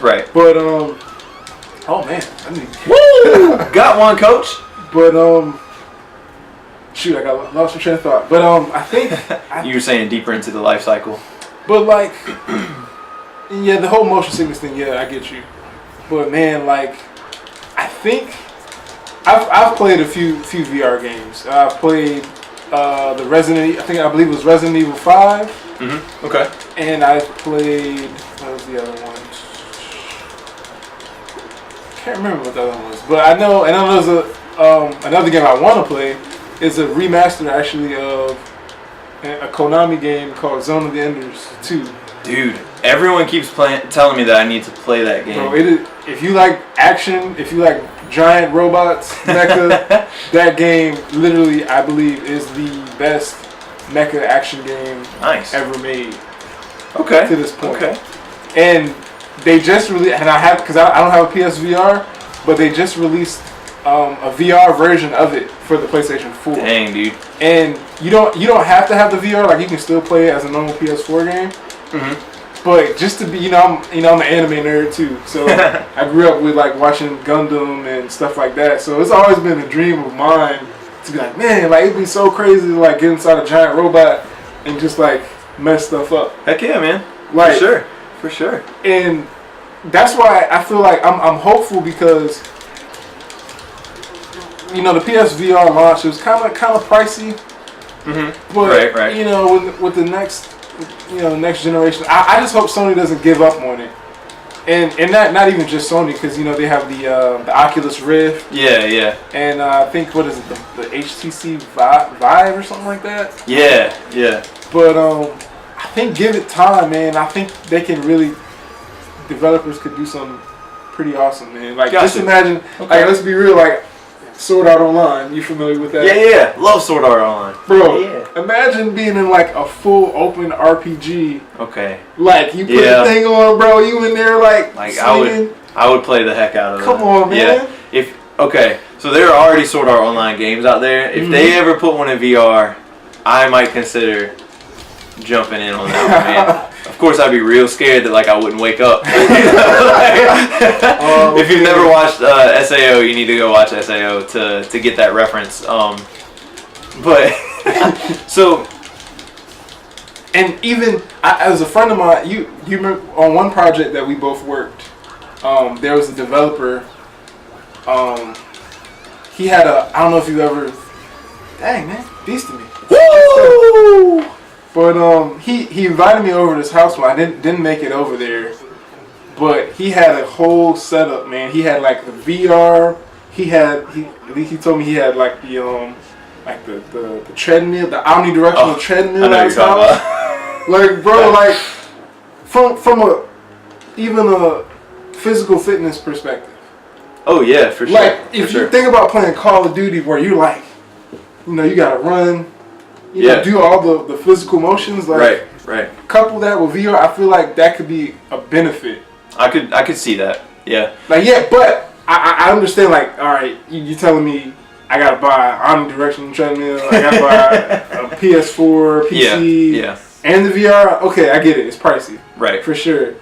Right. But oh man, woo! Got one, coach. But shoot, I got lost my train of thought. But I think you were saying deeper into the life cycle. But like, yeah, the whole motion sickness thing. Yeah, I get you. But man, like, I think I've played a few VR games. I've played the I believe it was Resident Evil 5. Mm-hmm. Okay. And I've played, what was the other one? Can't remember what the other one was, but I know there's another game I want to play. Is a remaster actually of a Konami game called Zone of the Enders 2. Dude, everyone keeps telling me that I need to play that game. Bro, if you like action, if you like giant robots, mecha, that game literally, I believe, is the best mecha action game ever made. Okay. To this point. Okay. And they just released, and I don't have a PSVR, but they just released a VR version of it for the PlayStation 4. Dang, dude. And you don't have to have the VR. Like, you can still play it as a normal PS4 game. Mm-hmm. But just to be, I'm an anime nerd too. So I grew up with like watching Gundam and stuff like that. So it's always been a dream of mine to be like, man, like, it'd be so crazy to like get inside a giant robot and just like mess stuff up. Heck yeah, man. Like, for sure. And that's why I feel like I'm hopeful, because the PSVR launch, it was kind of pricey. Mm-hmm. But right. With the next generation, I just hope Sony doesn't give up on it. And not even just Sony, because they have the Oculus Rift. Yeah. And I think, what is it, the HTC Vive or something like that. Yeah. But I think give it time, man. I think they can really, developers could do something pretty awesome, man. Like, just imagine, like, let's be real, like Sword Art Online. You familiar with that? Yeah. Love Sword Art Online, bro. Imagine being in like a full open RPG. Okay. Like, you put the thing on, bro. You in there like swinging. I would play the heck out of it. Come on, man. Yeah. So there are already Sword Art Online games out there. If they ever put one in VR, I might consider jumping in on that one, man. Of course, I'd be real scared that like I wouldn't wake up. If you've never watched SAO, you need to go watch SAO to get that reference. But so, and even as a friend of mine, you remember on one project that we both worked, there was a developer. He had I don't know if you ever, dang man, beast to me. Woo! But he invited me over to his house when I didn't make it over there. But he had a whole setup, man. He had like the VR. He told me he had like the treadmill, the omnidirectional treadmill at his house. Like, bro, like from even a physical fitness perspective. Oh yeah, for sure. Like, if you think about playing Call of Duty, where you like, you gotta run. Do all the physical motions, like, right. Couple that with VR, I feel like that could be a benefit. I could see that. Yeah. Like, yeah, but I understand. Like, all right, you telling me I gotta buy an omnidirectional treadmill, I gotta buy a PS4, PC, and the VR. Okay, I get it. It's pricey, right? For sure.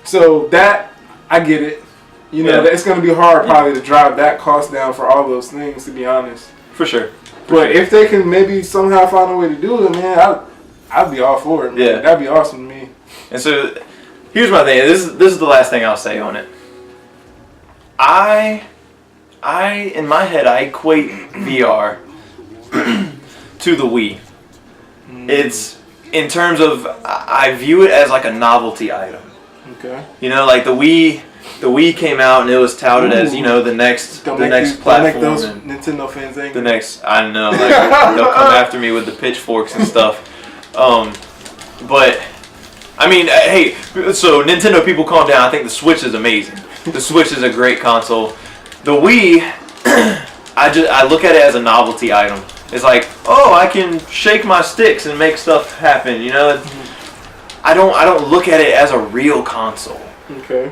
So that I get it. It's gonna be hard probably to drive that cost down for all those things. To be honest. For sure. But if they can maybe somehow find a way to do it, man, I'd be all for it, man. Yeah. That'd be awesome to me. And so, here's my thing. This is the last thing I'll say on it. In my head, I equate VR to the Wii. It's, in terms of, I view it as like a novelty item. Okay. You know, like the Wii came out and it was touted as, you know, the next platform. Don't make those Nintendo fans angry. The next, I know, like they'll come after me with the pitchforks and stuff. But I mean, hey, so Nintendo people, calm down. I think the Switch is amazing. The Switch is a great console. The Wii, I look at it as a novelty item. It's like, oh, I can shake my sticks and make stuff happen. You know, I don't look at it as a real console. Okay.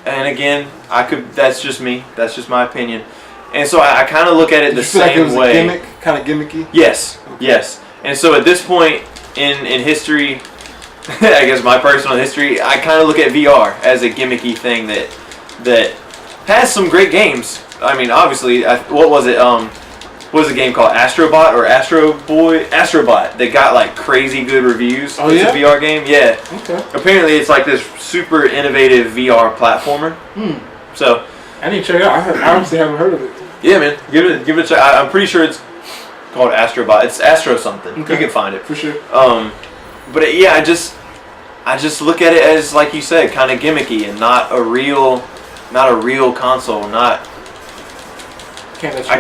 And again, that's just me. That's just my opinion. And so I kind of look at it the same way. Gimmick, kind of gimmicky. Yes. Okay. Yes. And so at this point in history, I guess my personal history, I kind of look at VR as a gimmicky thing that has some great games. I mean, obviously, what was it? What was the game called? Astrobot or Astrobot. That got like crazy good reviews. Oh, it's yeah? a VR game. Yeah. Okay. Apparently, it's like this super innovative VR platformer. So I need to check it out. I honestly haven't heard of it. Yeah, man. Give it a try. I'm pretty sure it's called Astrobot. It's Astro something. Okay. You can find it for sure. But yeah, I just look at it as, like you said, kind of gimmicky and not a real console. I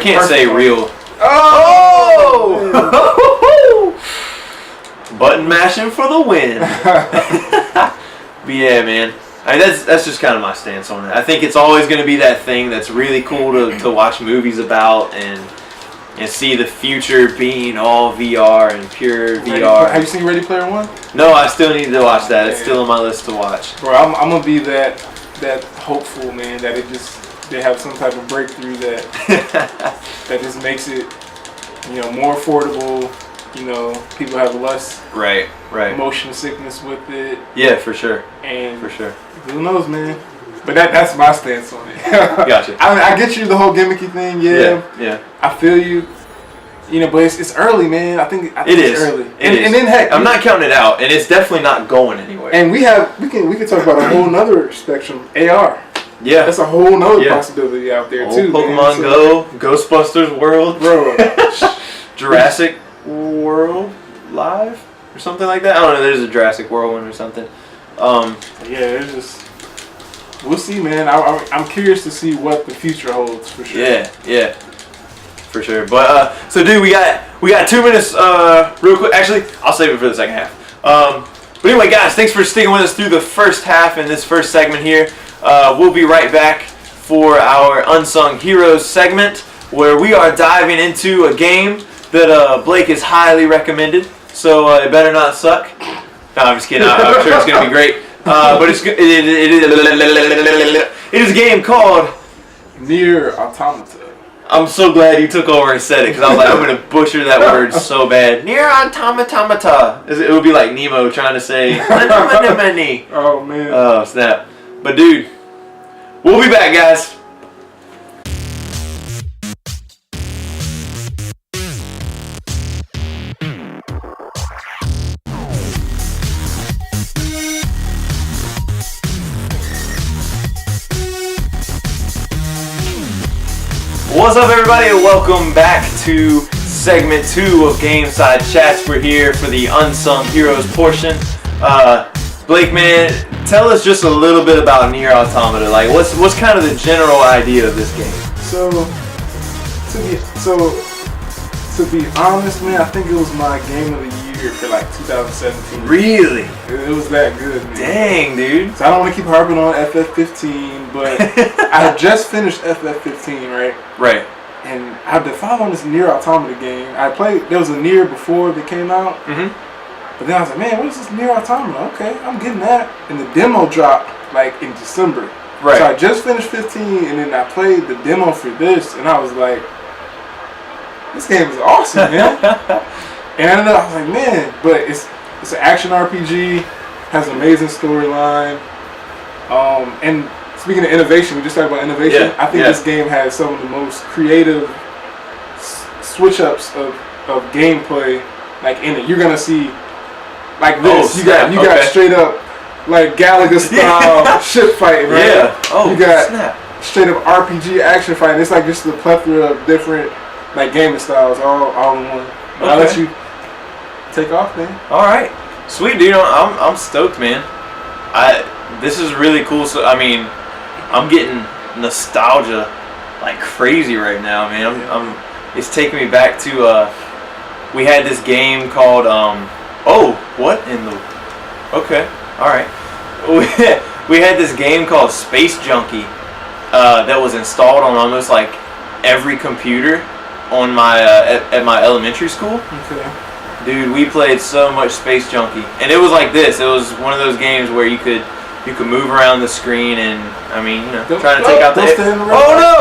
can't say real. Oh! Button mashing for the win. But yeah, man. I mean, that's just kind of my stance on it. I think it's always going to be that thing that's really cool to watch movies about and see the future being all VR and pure VR. Have you seen Ready Player One? No, I still need to watch that. It's still on my list to watch. Bro, I'm gonna be that hopeful, man, that they have some type of breakthrough that just makes it, you know, more affordable. You know, people have less right motion sickness with it. Yeah, for sure. And for sure. Who knows, man? But that's my stance on it. Gotcha. I get you the whole gimmicky thing. Yeah. I feel you. You know, but it's early, man. I think it is early. And then heck, I'm not counting it out, and it's definitely not going anywhere. And we can talk about a whole nother spectrum. AR. Yeah. That's a whole nother possibility out there too. Pokemon Go, Ghostbusters World, bro. Jurassic World Live or something like that. I don't know. There's a Jurassic World one or something. Yeah, it's just. We'll see, man. I'm curious to see what the future holds for sure. Yeah, for sure. But so, dude, we got 2 minutes. Real quick. Actually, I'll save it for the second half. But anyway, guys, thanks for sticking with us through the first half in this first segment here. We'll be right back for our Unsung Heroes segment, where we are diving into a game that Blake has highly recommended. So it better not suck. No, I'm just kidding. I'm sure it's gonna be great. But it is a game called Nier Automata. I'm so glad you took over and said it, because I was like, I'm going to butcher that word so bad. Nier Automata. It would be like Nemo trying to say, oh, man. Oh, snap. But, dude, we'll be back, guys. What's up, everybody, and welcome back to segment 2 of Gameside Chats. We're here for the Unsung Heroes portion. Blake, man, tell us just a little bit about Nier Automata. Like, what's kind of the general idea of this game? So to be honest, man, I think it was my game of the year for like 2017. Really? It was that good, man. Dang, dude. So I don't want to keep harping on FF15, but I had just finished FF15, right? Right. And I've been following this Nier Automata game. There was a Nier before that came out. Mm-hmm. But then I was like, man, what is this Nier Automata? Okay, I'm getting that. And the demo dropped like in December. Right. So I just finished 15, and then I played the demo for this, and I was like, this game is awesome, man. And I was like, man, but it's an action RPG, has an amazing storyline, and speaking of innovation, we just talked about innovation. Yeah, I think this game has some of the most creative switch ups of gameplay, like in it. You're gonna see like this. You got straight up like Galaga style ship fighting, right? Yeah. Oh, you got straight up RPG action fighting. It's like just the plethora of different like gaming styles all in one. But I'll let you take off, man. All right, sweet dude. I'm stoked, man. This is really cool. So I mean, I'm getting nostalgia like crazy right now, man. It's taking me back to we had this game called what in the all right. We had this game called Space Junkie that was installed on almost like every computer on my at my elementary school. Okay. Dude, we played so much Space Junkie, and it was like this. It was one of those games where you could move around the screen, and I mean, trying to take out the. Oh no!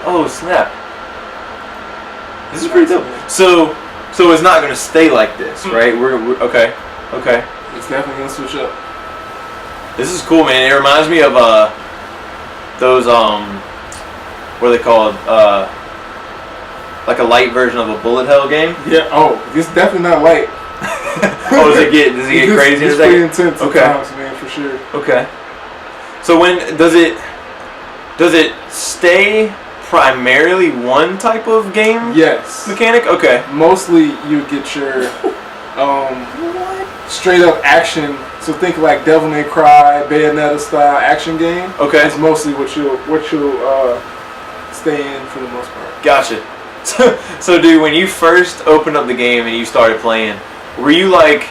Oh snap! This is pretty dope. So it's not gonna stay like this, right? We're okay. It's definitely gonna switch up. This is cool, man. It reminds me of those what are they called? Like a light version of a bullet hell game. Yeah. Oh, it's definitely not light. Does it get crazy? It's pretty intense at times, man, for sure. Okay. So when does it stay primarily one type of game? Yes. Mechanic? Okay. Mostly you get your straight up action. So think like Devil May Cry, Bayonetta style action game. Okay. That's mostly what you'll stay in for the most part. Gotcha. So dude, when you first opened up the game and you started playing, were you like,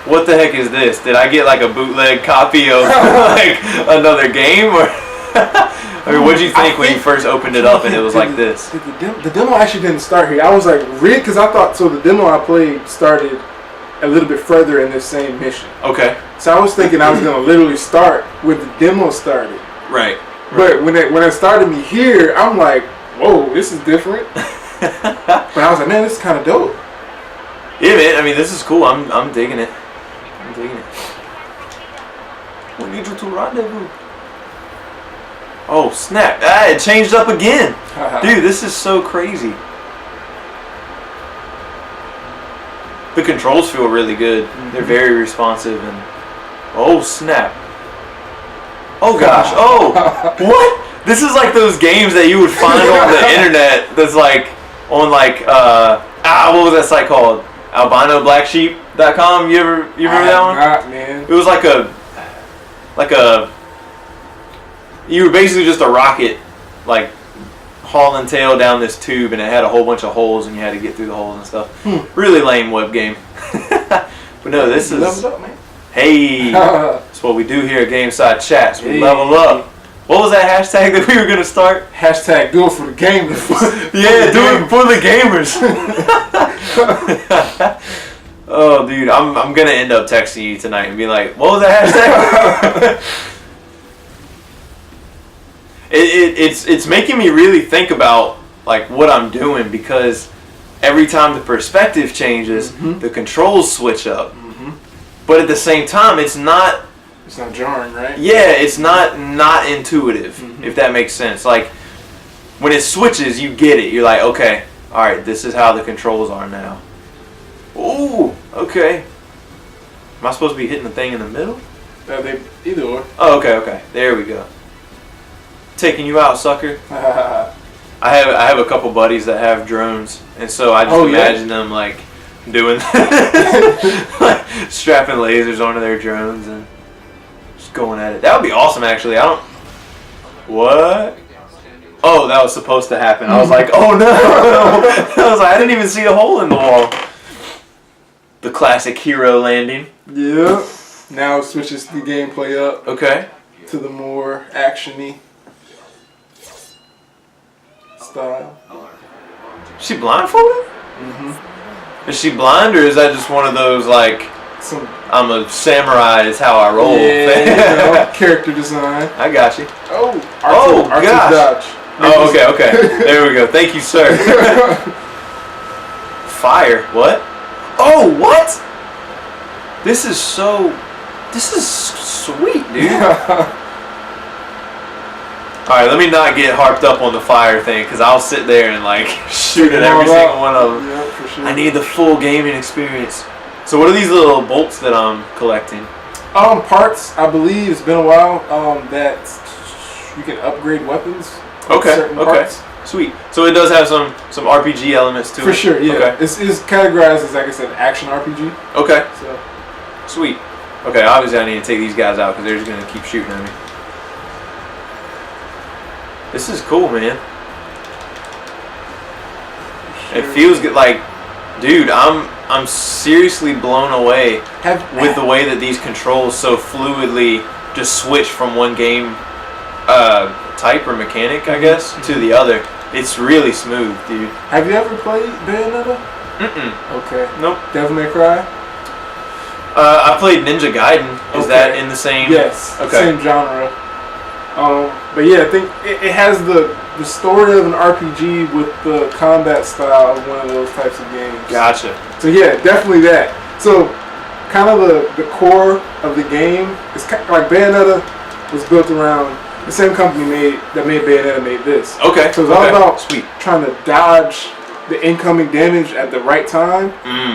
what the heck is this? Did I get like a bootleg copy of like another game? Or I mean, what did you think when you first opened it up and it was like this? The demo actually didn't start here. I was like, really? Because I thought, so the demo I played started a little bit further in this same mission. Okay. So I was thinking I was going to literally start where the demo started. Right. But when it started me here, I'm like, whoa, this is different. But I was like, man, this is kind of dope. Yeah, man. I mean, this is cool. I'm digging it. We need you to rendezvous. Oh snap! It changed up again, dude. This is so crazy. The controls feel really good. They're very responsive and. Oh snap! Oh gosh! Oh, what? This is like those games that you would find on the internet. That's like on like what was that site called? AlbinoBlackSheep.com. You remember that one? Not, man. It was like a you were basically just a rocket like hauling tail down this tube, and it had a whole bunch of holes, and you had to get through the holes and stuff. Really lame web game. But no, this is level up, man. Hey, that's what we do here at Gameside Chats. We level up. What was that hashtag that we were gonna start? Hashtag do it for the gamers. Yeah, do it for the gamers. Oh, dude, I'm gonna end up texting you tonight and be like, "What was that hashtag?" It's making me really think about like what I'm doing, because every time the perspective changes, the controls switch up. But at the same time, it's not jarring, right? Yeah, it's not intuitive, if that makes sense. Like when it switches, you get it. You're like, okay, all right, this is how the controls are now. Ooh, okay. Am I supposed to be hitting the thing in the middle? Either or. Oh, okay. There we go. Taking you out, sucker. I have a couple buddies that have drones, and so I just imagine them like doing like strapping lasers onto their drones and just going at it. That would be awesome, actually. What? Oh, that was supposed to happen. I was like, oh no. I was like, I didn't even see a hole in the wall. The classic hero landing. Yeah. Now it switches the gameplay up. Okay. To the more action-y style. Is she blindfolded? Is she blind, or is that just one of those like I'm a samurai is how I roll? Yeah, character design. I got you. Oh, gosh. Dodge. Oh, okay. There we go. Thank you, sir. Fire. What? Oh, what? This is so This is sweet, dude. Alright, let me not get harped up on the fire thing, because I'll sit there and like shoot at every single one of them. Yeah, for sure. I need the full gaming experience. So what are these little bolts that I'm collecting? Parts, I believe it's been a while, that you can upgrade weapons. Okay, parts. Sweet. So it does have some RPG elements to it? For sure, yeah. Okay. It's categorized as, like I said, action RPG. Okay. So. Sweet. Okay, obviously I need to take these guys out because they're just going to keep shooting at me. This is cool, man. Sure. It feels good, like, dude, I'm seriously blown away with the way that these controls so fluidly just switch from one game type or mechanic, I guess, to the other. It's really smooth, dude. Have you ever played Bayonetta? Okay. Nope. Devil May Cry? I played Ninja Gaiden. Is that in the same? Yes. Okay. Same genre. But yeah, I think it has the story of an RPG with the combat style of one of those types of games. Gotcha. So yeah, definitely that. So kind of the core of the game is kind of like Bayonetta was built around the same company that made Bayonetta made this. Okay. So it's all about trying to dodge the incoming damage at the right time.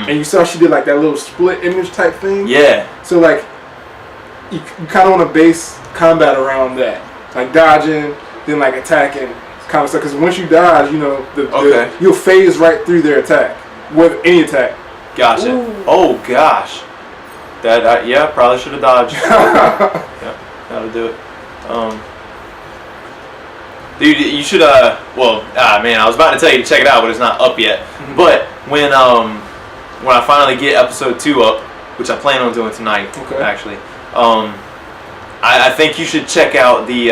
And you saw she did like that little split image type thing. Yeah. So like you kind of want to base combat around that. Like dodging, then like attacking, kind of stuff. Because once you dodge, you know, you'll phase right through their attack with any attack. Gotcha. Ooh. Oh gosh, that yeah, probably should have dodged. Yeah, that'll do it. Dude, you should man, I was about to tell you to check it out, but it's not up yet. But when I finally get episode 2 up, which I plan on doing tonight, actually. I think you should check out the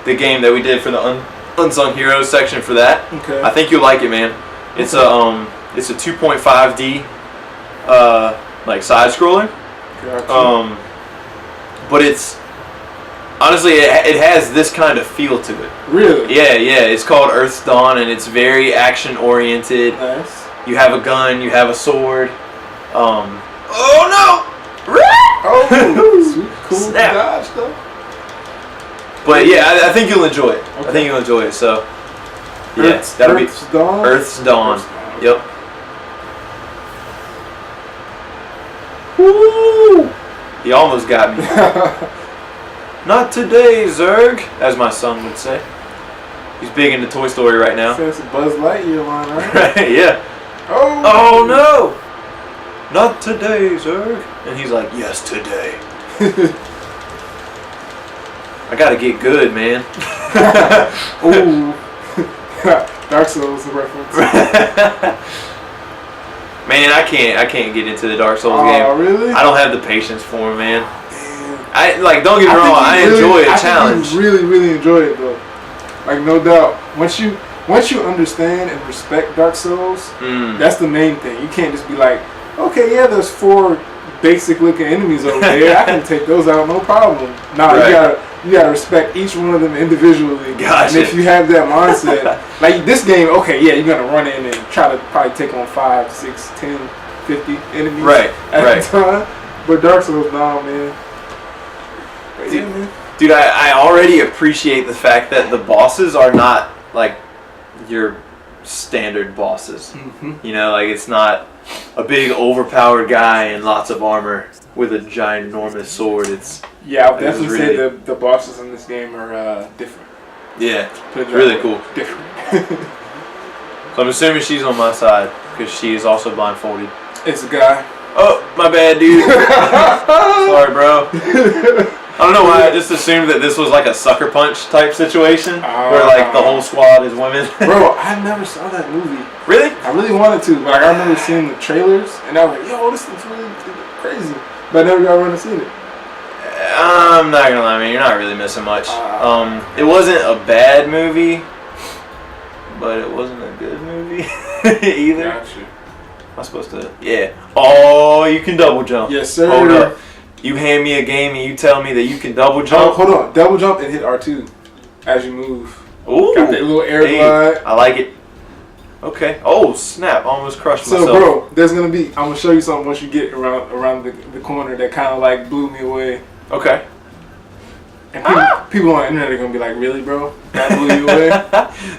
game that we did for the Unsung Heroes section for that. Okay. I think you'll like it, man. It's a 2.5D like side scroller. Gotcha. But it's honestly it has this kind of feel to it. Really? Yeah. It's called Earth's Dawn, and it's very action oriented. Nice. You have a gun, you have a sword. Oh no! Oh, sweet, cool dodge though. But yeah, I think you'll enjoy it. Okay. I think you'll enjoy it. So yeah, that'll be Earth's Dawn. Earth's Dawn. Yep. Woo! He almost got me. Not today, Zerg, as my son would say. He's big into Toy Story right now. That's a Buzz Lightyear line, right? Right? Yeah. Oh no! Not today, Zerg. And he's like, yes, today. I gotta get good, man. Ooh. Dark Souls reference. Man, I can't get into the Dark Souls game. Oh, really? I don't have the patience for it, man. Don't get me wrong, I enjoy a challenge. I really, really enjoy it though. Like no doubt. Once you understand and respect Dark Souls, that's the main thing. You can't just be like, okay, yeah, there's 4 basic looking enemies over there. I can take those out, no problem. Nah, right. you gotta respect each one of them individually. Gotcha. And if you have that mindset, like this game, okay, yeah, you're gonna run in and try to probably take on 5, 6, 10, 50 enemies at a time. But Dark Souls, nah, man. Dude, I already appreciate the fact that the bosses are not like your standard bosses. Mm-hmm. You know, like it's not a big overpowered guy and lots of armor with a ginormous sword. Yeah, I'll definitely say the bosses in this game are different. Yeah, really cool. Different. So I'm assuming she's on my side because she is also blindfolded. It's a guy. Oh, my bad, dude. Sorry, bro. I don't know why I just assumed that this was like a sucker punch type situation where like the whole squad is women. Bro, I never saw that movie. Really? I really wanted to, but I remember seeing the trailers and I was like, yo, this looks really crazy. But I never got around to seeing it. I'm not gonna lie, man, you're not really missing much. It wasn't a bad movie, but it wasn't a good movie either. Gotcha. Am I supposed to? Yeah. Oh, you can double jump. Yes, sir. Hold up. You hand me a game and you tell me that you can double jump? Oh, hold on. Double jump and hit R2 as you move. Ooh. Got that little air glide. I like it. Okay. Oh snap! Almost crushed myself. So, bro, there's gonna be. I'm gonna show you something once you get around the corner that kind of like blew me away. Okay. And people on the internet are gonna be like, "Really, bro? That blew you away?"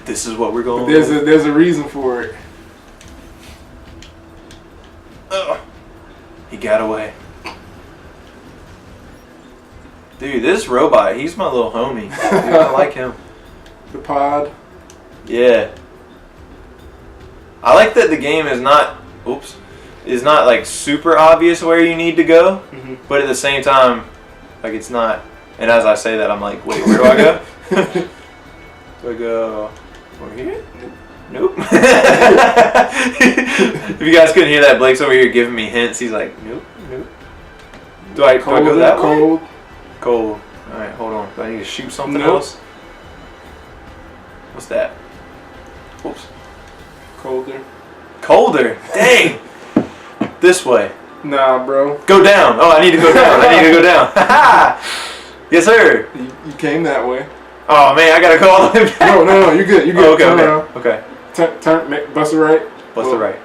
This is what we're going. But there's a reason for it. He got away. Dude, this robot, he's my little homie. Dude, I like him. The pod. Yeah. I like that the game is not like super obvious where you need to go, but at the same time, like it's not. And as I say that, I'm like, wait, where do I go? Do I go over here? Nope. If you guys couldn't hear that, Blake's over here giving me hints. He's like, nope. Do I go that way? Cold. Alright, hold on. Do I need to shoot something else? What's that? Oops. Colder? Dang! This way. Nah, bro. Go down. Oh, I need to go down. Yes, sir. You came that way. Oh, man, I gotta go all the way back. No, you're good. You're good. Okay. Turn, bust it right. Bust it right.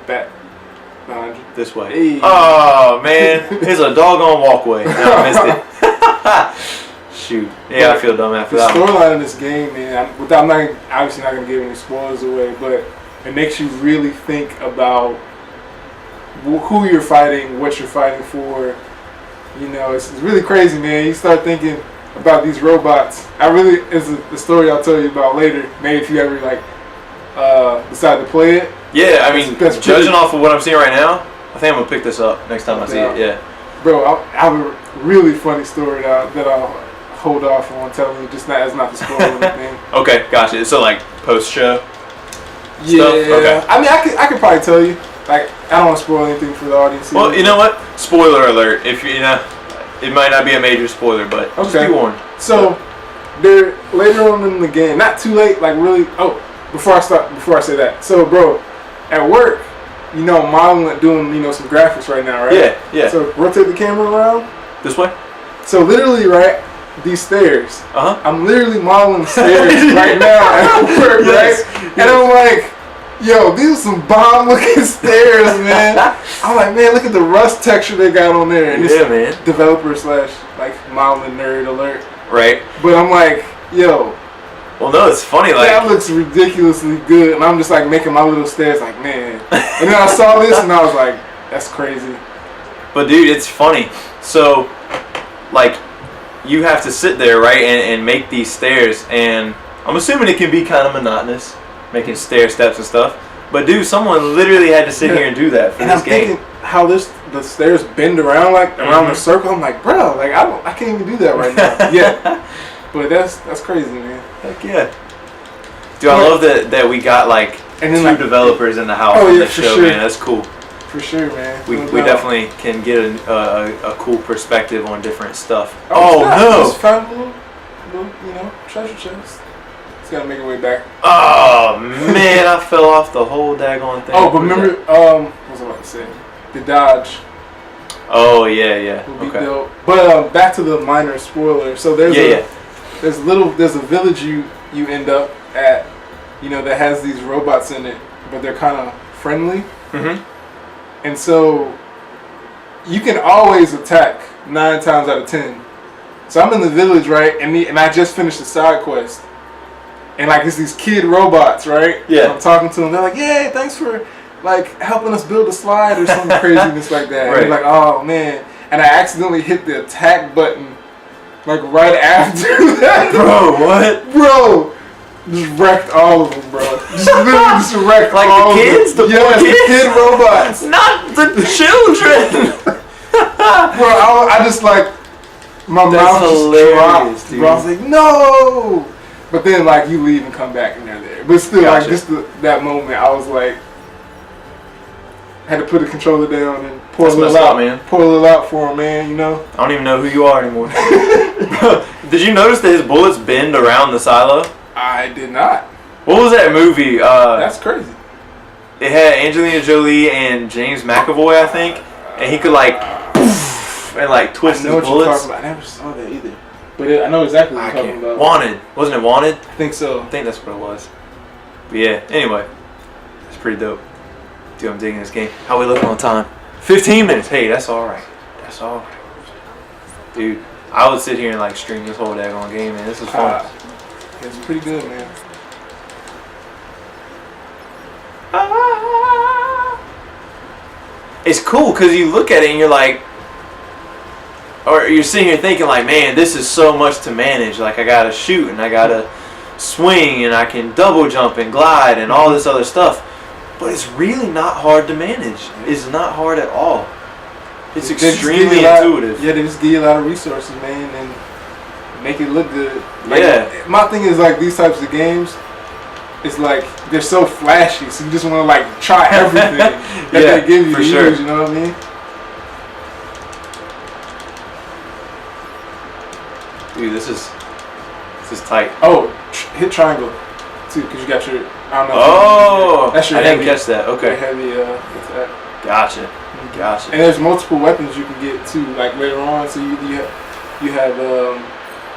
Back. Behind you. This way. Hey. Oh, man. It's a doggone walkway. No, I missed it. Shoot. Yeah, I feel dumb after that. The storyline in this game, man, I'm obviously not going to give any spoilers away, but it makes you really think about who you're fighting, what you're fighting for. You know, it's really crazy, man. You start thinking about these robots. It's a story I'll tell you about later. Maybe if you ever decide to play it. Yeah, I mean, judging off of what I'm seeing right now, I think I'm gonna pick this up next time I see it. Yeah. Bro, I have a really funny story that I'll hold off on telling you, just not the spoiler or anything. Okay, gotcha. So like post show. Yeah. Stuff? Okay. I mean, I could probably tell you. Like, I don't want to spoil anything for the audience. Well, you know what? Spoiler alert. If you know, it might not be a major spoiler, but just be warned. So, they're later on in the game, not too late. Like really. Oh, before I say that. So, bro, at work, you know, modeling, doing some graphics right now, right? Yeah. So rotate the camera around. This way. So literally, right, these stairs. I'm literally modeling stairs right now at work, right? And I'm like, yo, these are some bomb-looking stairs, man. I'm like, man, look at the rust texture they got on there. And yeah, man. Developer / like modeling nerd alert. Right. But I'm like, yo. Well, no, it's funny. Like that looks ridiculously good, and I'm just like making my little stairs, like, man. And then I saw this, and I was like, that's crazy. But dude, it's funny. So, like, you have to sit there, right, and make these stairs, and I'm assuming it can be kind of monotonous, making stair steps and stuff. But dude, someone literally had to sit here and do that for this game. I'm thinking how the stairs bend around, like around the circle. I'm like, bro, like I can't even do that right now. Yeah, but that's crazy, man. Heck yeah. Dude, I love that we got like two developers in the house on this show, man. That's cool. For sure, man. We definitely can get a cool perspective on different stuff. Just found a little treasure chest. It's gotta make our way back. Oh man, I fell off the whole daggone thing. Oh, but remember, what was I about to say? The Dodge. Oh yeah. Will be built. But back to the minor spoiler. So there's a village you end up at, that has these robots in it, but they're kind of friendly. And so you can always attack 9 times out of 10. So I'm in the village, right, and I just finished the side quest. And like it's these kid robots, right? Yeah. And I'm talking to them. They're like, "Yay, thanks for like helping us build a slide or some craziness like that." Right. And they're like, "Oh man!" And I accidentally hit the attack button, like right after that. Bro, what? Bro, just wrecked all of them, bro. Just literally just wrecked like all the kids, of them. the kid robots, not the children. Bro, I just like my mouth just dropped. Dude. Bro, I was like, "No!" But then, like, you leave and come back and they're there. But still, like, just that moment, I was like, had to put the controller down and pour a little out, man. Pour a little out for him, man. I don't even know who you are anymore. Did you notice that his bullets bend around the silo? I did not. What was that movie? That's crazy. It had Angelina Jolie and James McAvoy, I think, and he could like, poof, and like twist his bullets. You're talking about. I never saw that either. But I know exactly what you're talking about. Wanted. Wasn't it Wanted? I think so. I think that's what it was. But yeah, anyway. It's pretty dope. Dude, I'm digging this game. How we looking on time? 15 minutes. Hey, that's all right. That's all right. Dude, I would sit here and like stream this whole daggone game, man. This is fun. It's pretty good, man. It's cool because you look at it and you're like, or you're sitting here thinking like, man, this is so much to manage. Like I gotta shoot and I gotta swing and I can double jump and glide and all this other stuff. But it's really not hard to manage. It's not hard at all. It's extremely intuitive. Yeah, they just give you a lot of resources, man, and make it look good. Like, yeah. My thing is like these types of games, it's like they're so flashy, so you just want to like try everything that they give you to use. You know what I mean? Dude, this is tight. Oh, hit triangle too, because you got your. I don't know. Oh, that's your I heavy, didn't catch that. Okay. Your heavy attack. Gotcha. Gotcha. And there's multiple weapons you can get too, like later on. So you have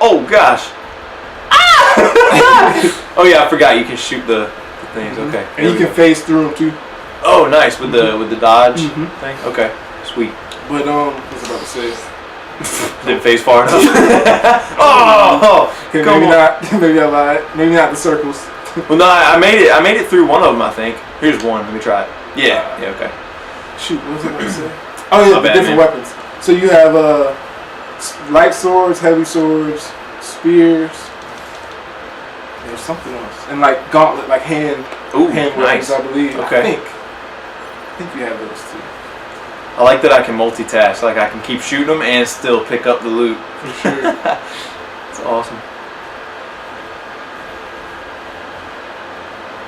Oh gosh. Oh yeah, I forgot you can shoot the things. Okay. And you can phase through them too. Oh, nice with the dodge thing. Okay, sweet. But what was I about to say? Didn't phase far enough. Oh, okay, maybe not. Maybe I lied. Maybe not the circles. Well, no, I made it through one of them. I think. Here's one. Let me try it. Yeah. Yeah. Okay. Shoot, what was I going to say? Oh yeah, the different weapons. So you have light swords, heavy swords, spears. There's something else, and like gauntlet, like hand weapons, I believe. Okay. I think you have those too. I like that I can multitask. Like I can keep shooting them and still pick up the loot. For sure. It's awesome.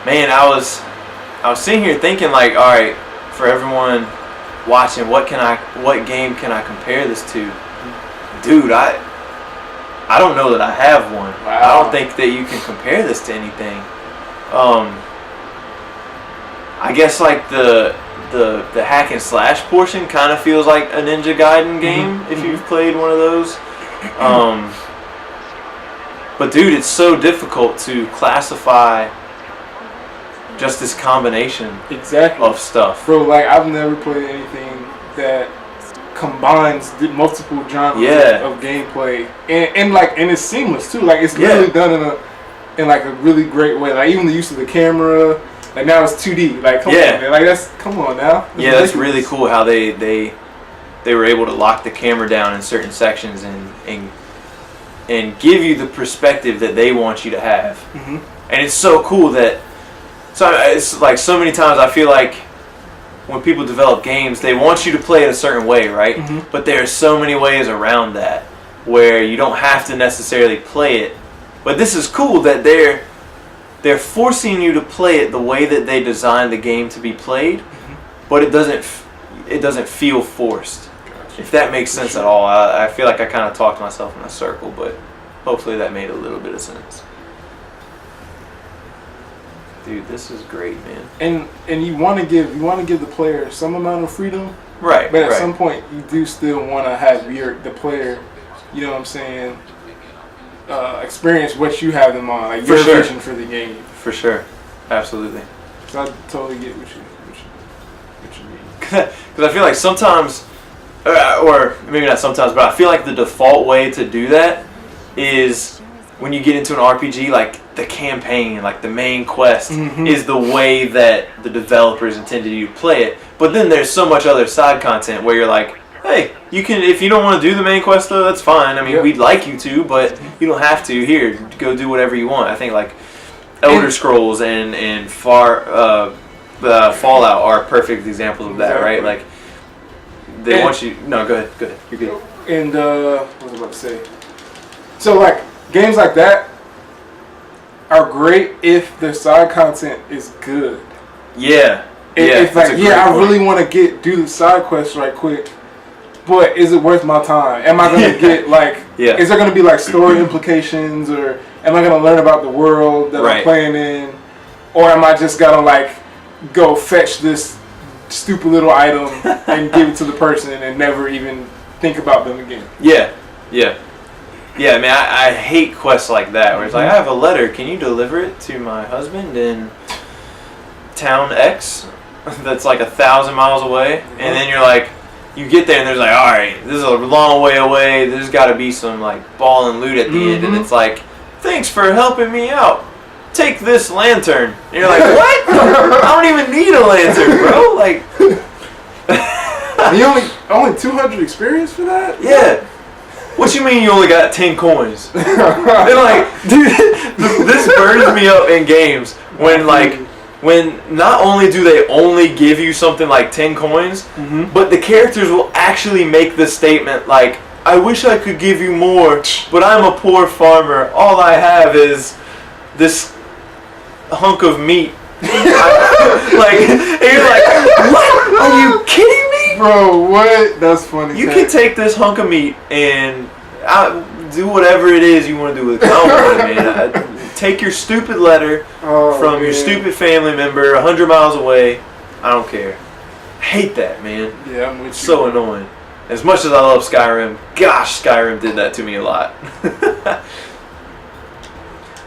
Man, I was sitting here thinking like, all right, for everyone watching, what game can I compare this to? Dude, I don't know that I have one. Wow. I don't think that you can compare this to anything. I guess like the hack and slash portion kind of feels like a Ninja Gaiden game if you've played one of those. But dude, it's so difficult to classify just this combination of stuff. Bro, like I've never played anything that combines the multiple genres of gameplay and it's seamless too. Like it's literally done in like a really great way. Like even the use of the camera, like now it's 2D. Like come on, man. Like come on now. That's really cool how they were able to lock the camera down in certain sections and give you the perspective that they want you to have. And it's so cool that. So it's like so many times I feel like when people develop games, they want you to play it a certain way, right? But there are so many ways around that where you don't have to necessarily play it. But this is cool that they're forcing you to play it the way that they designed the game to be played, but it doesn't feel forced. Gotcha. If that makes sense at all. I feel like I kind of talked myself in a circle, but hopefully that made a little bit of sense. Dude, this is great, man. And you want to give the player some amount of freedom, right? But at some point, you do still want to have the player, you know what I'm saying, experience what you have them on, like your vision for the game. For sure, absolutely. So I totally get what you mean. Because I feel like sometimes, or maybe not sometimes, but I feel like the default way to do that is when you get into an RPG, like the campaign, like the main quest, is the way that the developers intended you to play it. But then there's so much other side content where you're like, hey, you can, if you don't want to do the main quest though, that's fine. I mean, we'd like you to, but you don't have to. Here, go do whatever you want. I think like Elder Scrolls and Fallout are perfect examples of that, right? Like they want you. No, go ahead. You're good. And what was I about to say? So like games like that are great if the side content is good. Yeah. If like, I really want to do the side quest right quick, but is it worth my time? Am I going to get like, is there going to be like story implications, or am I going to learn about the world that I'm playing in, or am I just going to like go fetch this stupid little item and give it to the person and never even think about them again? Yeah, I mean, I hate quests like that where it's like, I have a letter, can you deliver it to my husband in town X that's like 1,000 miles away, and then you're like, you get there and there's like, all right, this is a long way away. There's got to be some like ball and loot at the end, and it's like, thanks for helping me out. Take this lantern. And you're like, what? I don't even need a lantern, bro. Like, you only 200 experience for that? Yeah. What you mean you only got 10 coins? And like, dude, this burns me up in games when not only do they only give you something like 10 coins, but the characters will actually make the statement like, I wish I could give you more, but I'm a poor farmer. All I have is this hunk of meat. Like, and you're like, what? Are you kidding me? Bro, what? That's funny. You can take this hunk of meat and do whatever it is you want to do with it. I don't want it, man. Take your stupid letter from your stupid family member 100 miles away. I don't care. I hate that, man. Yeah, I'm with you. So annoying. As much as I love Skyrim, gosh, Skyrim did that to me a lot.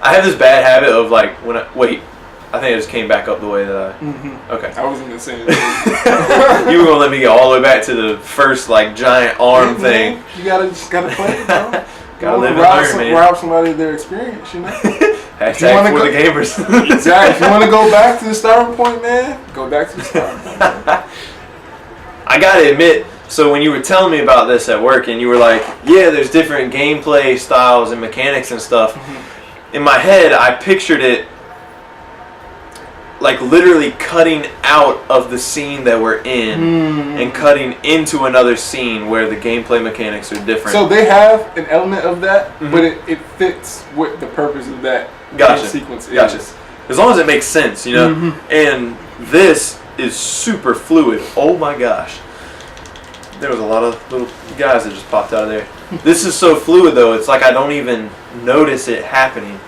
I have this bad habit of like, I think I just came back up the way that I... Okay. I wasn't going to say anything. You were going to let me get all the way back to the first like giant arm thing. Man, you just gotta play it, bro. Gotta live and learn, man. Rob somebody of their experience, you know? Hashtag for the gamers. Exactly. If you want to go back to the starting point, man, go back to the starting point. I gotta admit, so when you were telling me about this at work and you were like, yeah, there's different gameplay styles and mechanics and stuff, in my head I pictured it like literally cutting out of the scene that we're in and cutting into another scene where the gameplay mechanics are different. So they have an element of that, but it fits what the purpose of that sequence is. Gotcha. As long as it makes sense, you know? And this is super fluid. Oh my gosh. There was a lot of little guys that just popped out of there. This is so fluid though, it's like I don't even notice it happening.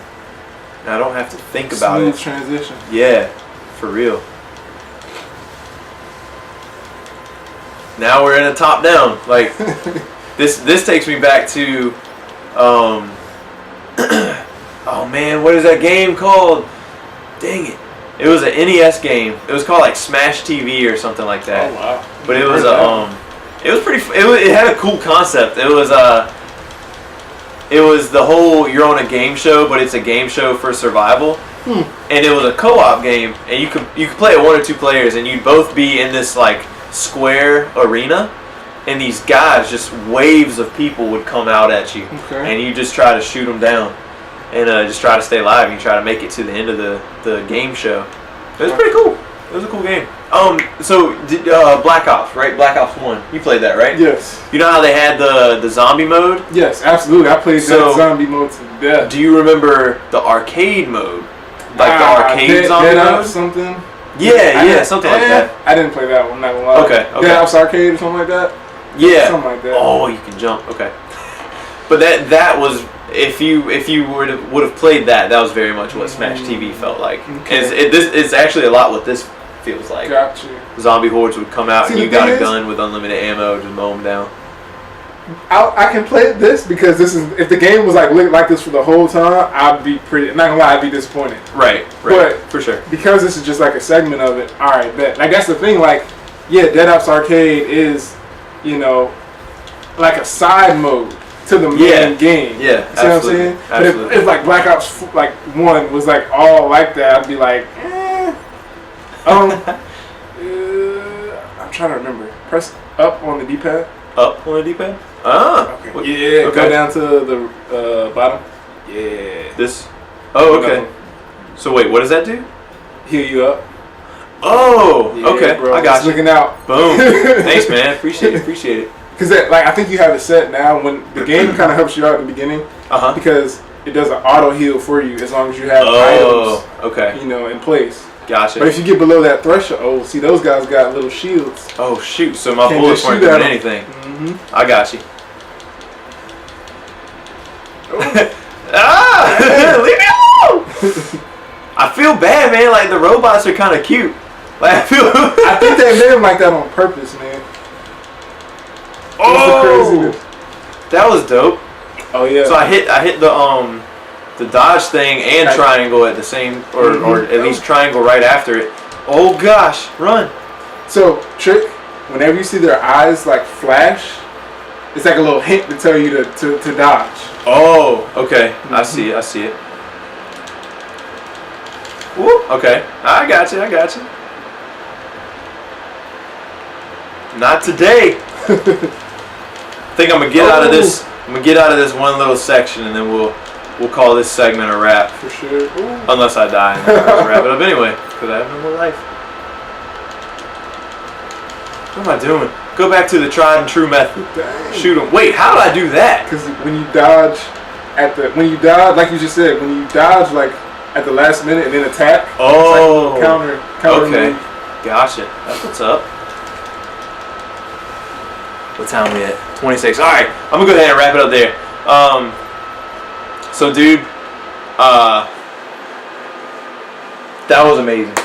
And I don't have to think about it. Smooth transition. Yeah. For real. Now we're in a top down. Like this takes me back to oh man, what is that game called? Dang it. It was an NES game. It was called like Smash TV or something like that. Oh wow. But it was it was pretty it had a cool concept. It was the whole you're on a game show, but it's a game show for survival. And it was a co-op game, and you could play it 1 or 2 players, and you'd both be in this like square arena, and these guys, just waves of people would come out at you, and you just try to shoot them down, and just try to stay alive. You try to make it to the end of the game show. It was pretty cool. It was a cool game. So Black Ops, right? Black Ops 1. You played that, right? Yes. You know how they had the zombie mode? Yes, absolutely. I played that zombie mode to death. Do you remember the arcade mode? Like the arcade zombie mode? Something? Yeah, something like that. I didn't play that one, not gonna lie. Okay. Dead Ops Arcade or something like that? Yeah. Something like that. Oh, you can jump. Okay. But that was, if you would have played that was very much what Smash TV felt like. It's actually a lot what this feels like. Gotcha. Zombie hordes would come out and you got a gun with unlimited ammo to mow them down. I can play this because this is, if the game was like this for the whole time, I'd be I'm not gonna lie, I'd be disappointed. Right. But for sure. Because this is just like a segment of it, alright, bet. Like that's the thing, like, yeah, Dead Ops Arcade is, you know, like a side mode to the main game. Yeah, you see what I'm saying? Absolutely. But if like Black Ops like 1 was like all like that, I'd be like, I'm trying to remember. Press up on the D-pad. Up on the D-pad? Ah. Okay. Yeah. Okay. Go down to the bottom. Yeah. This. Oh, okay. So wait, what does that do? Heal you up. Oh. Yeah, okay. Bro. I got you. Looking out. Boom. Thanks, man. Appreciate it. Because like I think you have it set now. When the game kind of helps you out at the beginning. Because it does an auto heal for you as long as you have items. Okay. You know, in place. Gotcha. But if you get below that threshold, see those guys got little shields. Oh shoot! So my bullets weren't doing anything. I got you. Leave me alone! I feel bad, man. Like the robots are kind of cute. Like I think they made them like that on purpose, man. Oh, that was dope. Oh yeah. So I hit the dodge thing and triangle at the same, or at least triangle right after it, Oh gosh, run. So, trick, whenever you see their eyes like flash, it's like a little hint to tell you to dodge. Oh, okay. Mm-hmm. I see it. Woo, okay. I got you. Not today. I think I'm gonna get out of this. I'm gonna get out of this one little section, and then we'll call this segment a wrap. For sure. Ooh. Unless I die, and then I'll wrap it up anyway, because I have no more life. What am I doing? Go back to the tried and true method. Dang. Shoot him. Wait, how did I do that? Because when you dodge like you just said, when you dodge like at the last minute and then attack. Oh. It's like counter. Okay. Move. Gotcha. That's what's up. What time are we at? 26. All right. I'm gonna go ahead and wrap it up there. So, dude, that was amazing.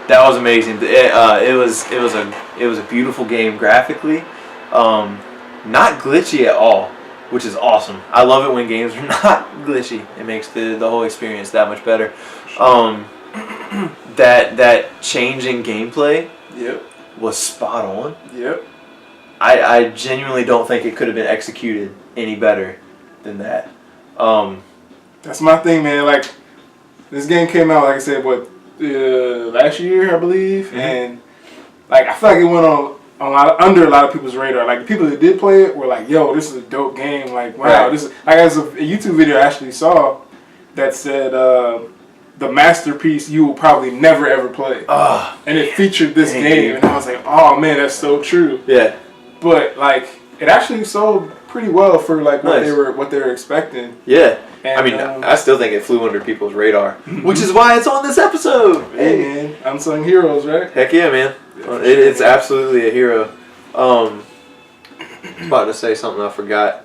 That was amazing. It was a beautiful game graphically, not glitchy at all, which is awesome. I love it when games are not glitchy. It makes the whole experience that much better. That change in gameplay, was spot on. I genuinely don't think it could have been executed any better than that. That's my thing, man. Like, this game came out, like I said, last year, I believe, and like I feel like it went under a lot of people's radar. Like the people that did play it were like, "Yo, this is a dope game!" Like, wow, this is like as a YouTube video I actually saw that said the masterpiece you will probably never ever play, and it featured this game, and I was like, "Oh man, that's so true." Yeah, but like it actually sold pretty well for like what they were expecting. Yeah. And, I mean, I still think it flew under people's radar, which is why it's on this episode. Hey, man, unsung heroes, right? Heck yeah, man. It's absolutely a hero. I was about to say something I forgot.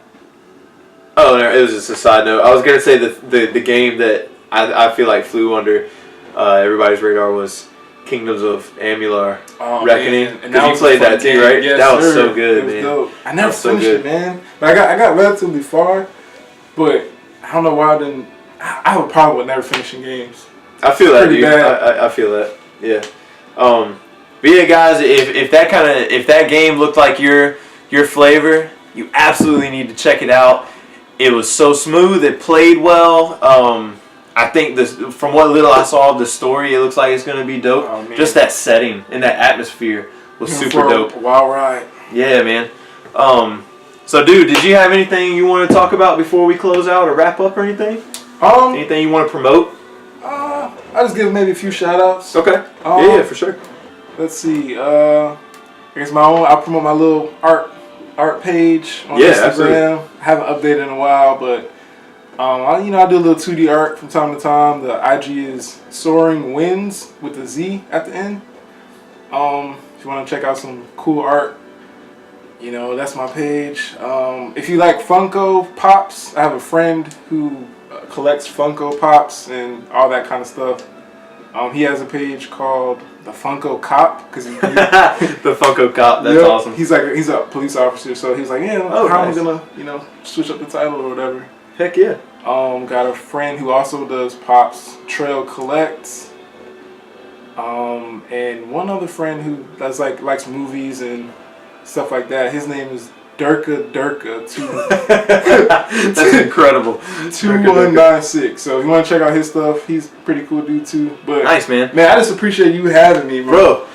Oh, no, it was just a side note. I was going to say the game that I feel like flew under everybody's radar was Kingdoms of Amalur Reckoning. Because you played that too, right? Yes, that was so good, man. Dope. I never finished it, man. But I got relatively far, but I don't know why I didn't. I would probably never finishing games. I feel that, dude. I feel that. Yeah. But yeah, guys, if that game looked like your flavor, you absolutely need to check it out. It was so smooth. It played well. I think from what little I saw of the story, it looks like it's gonna be dope. Oh, just that setting and that atmosphere was super dope. Wild ride. Yeah, man. So, dude, did you have anything you want to talk about before we close out or wrap up or anything? Anything you want to promote? I'll just give maybe a few shout-outs. Okay. Yeah, for sure. Let's see. I guess I'll promote my little art page on Instagram. Absolutely. I haven't updated in a while, but I do a little 2D art from time to time. The IG is Soaring Winds with a Z at the end. If you want to check out some cool art, that's my page. If you like Funko Pops, I have a friend who collects Funko Pops and all that kind of stuff. He has a page called the Funko Cop because the Funko Cop. That's awesome. He's a police officer, so he's like, how am I gonna switch up the title or whatever. Heck yeah. Got a friend who also does Pops, Trail Collects. And one other friend who does likes movies and stuff like that. His name is Durka. That's incredible. 2196. So if you want to check out his stuff, he's a pretty cool dude too. But nice, man. Man, I just appreciate you having me, bro.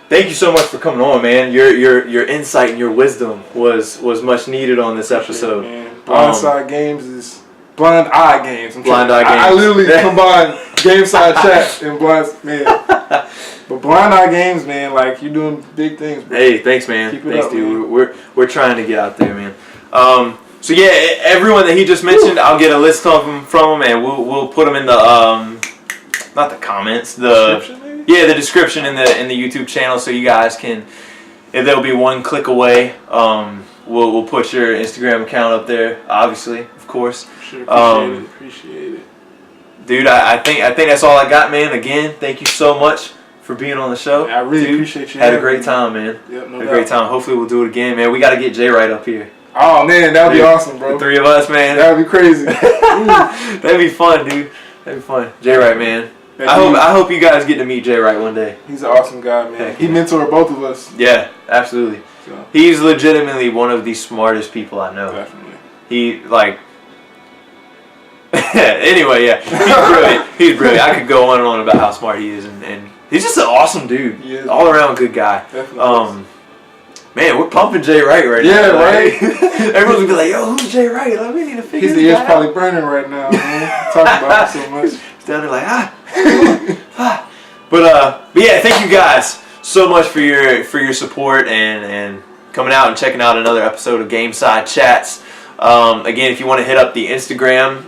Thank you so much for coming on, man. Your insight and your wisdom was much needed on this episode. Blindside Games is Blind Eye Games. Blind Eye Games. I literally combine Game Side Chat and But Blind Eye Games, man, like you're doing big things, bro. Hey, thanks, man. Thanks, dude. We're trying to get out there, man. So yeah, everyone that he just mentioned, I'll get a list of them from him, and we'll put them in the not the comments, description, the description in the YouTube channel, so you guys can, if they'll be one click away. We'll put your Instagram account up there, obviously, of course. Sure, appreciate it. Dude, I think that's all I got, man. Again, thank you so much for being on the show. I really appreciate you. Had a great time, man. Yep, no doubt. A great time. Hopefully we'll do it again, man. We got to get Jay right up here. Oh, man, that would be awesome, bro. The three of us, man. That would be crazy. That'd be fun, dude. That'd be fun. Jay Wright, man. I hope you guys get to meet Jay Wright one day. He's an awesome guy, man. He mentored both of us. Yeah, absolutely. So. He's legitimately one of the smartest people I know. Definitely. He anyway, yeah, he's brilliant. He's brilliant. I could go on and on about how smart he is, and he's just an awesome dude. He is, all around good guy. Definitely. Man, we're pumping Jay Wright right now. Yeah, right. Everyone's gonna be like, "Yo, who's Jay Wright? Like, we need to figure this His ears out." probably burning right now, man. Talking about it so much. He's down there like But yeah, thank you guys so much for your support and coming out and checking out another episode of Gameside Chats. Again, if you want to hit up the Instagram,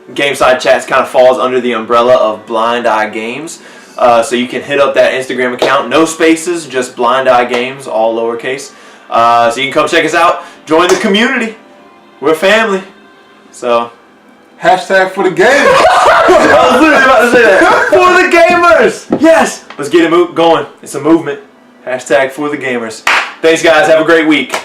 Gameside Chats kind of falls under the umbrella of Blind Eye Games. So you can hit up that Instagram account, no spaces, just Blind Eye Games, all lowercase. So you can come check us out, join the community. We're a family. So hashtag for the game. I was literally about to say that. For the gamers. Yes. Let's get it going. It's a movement. Hashtag for the gamers. Thanks, guys. Have a great week.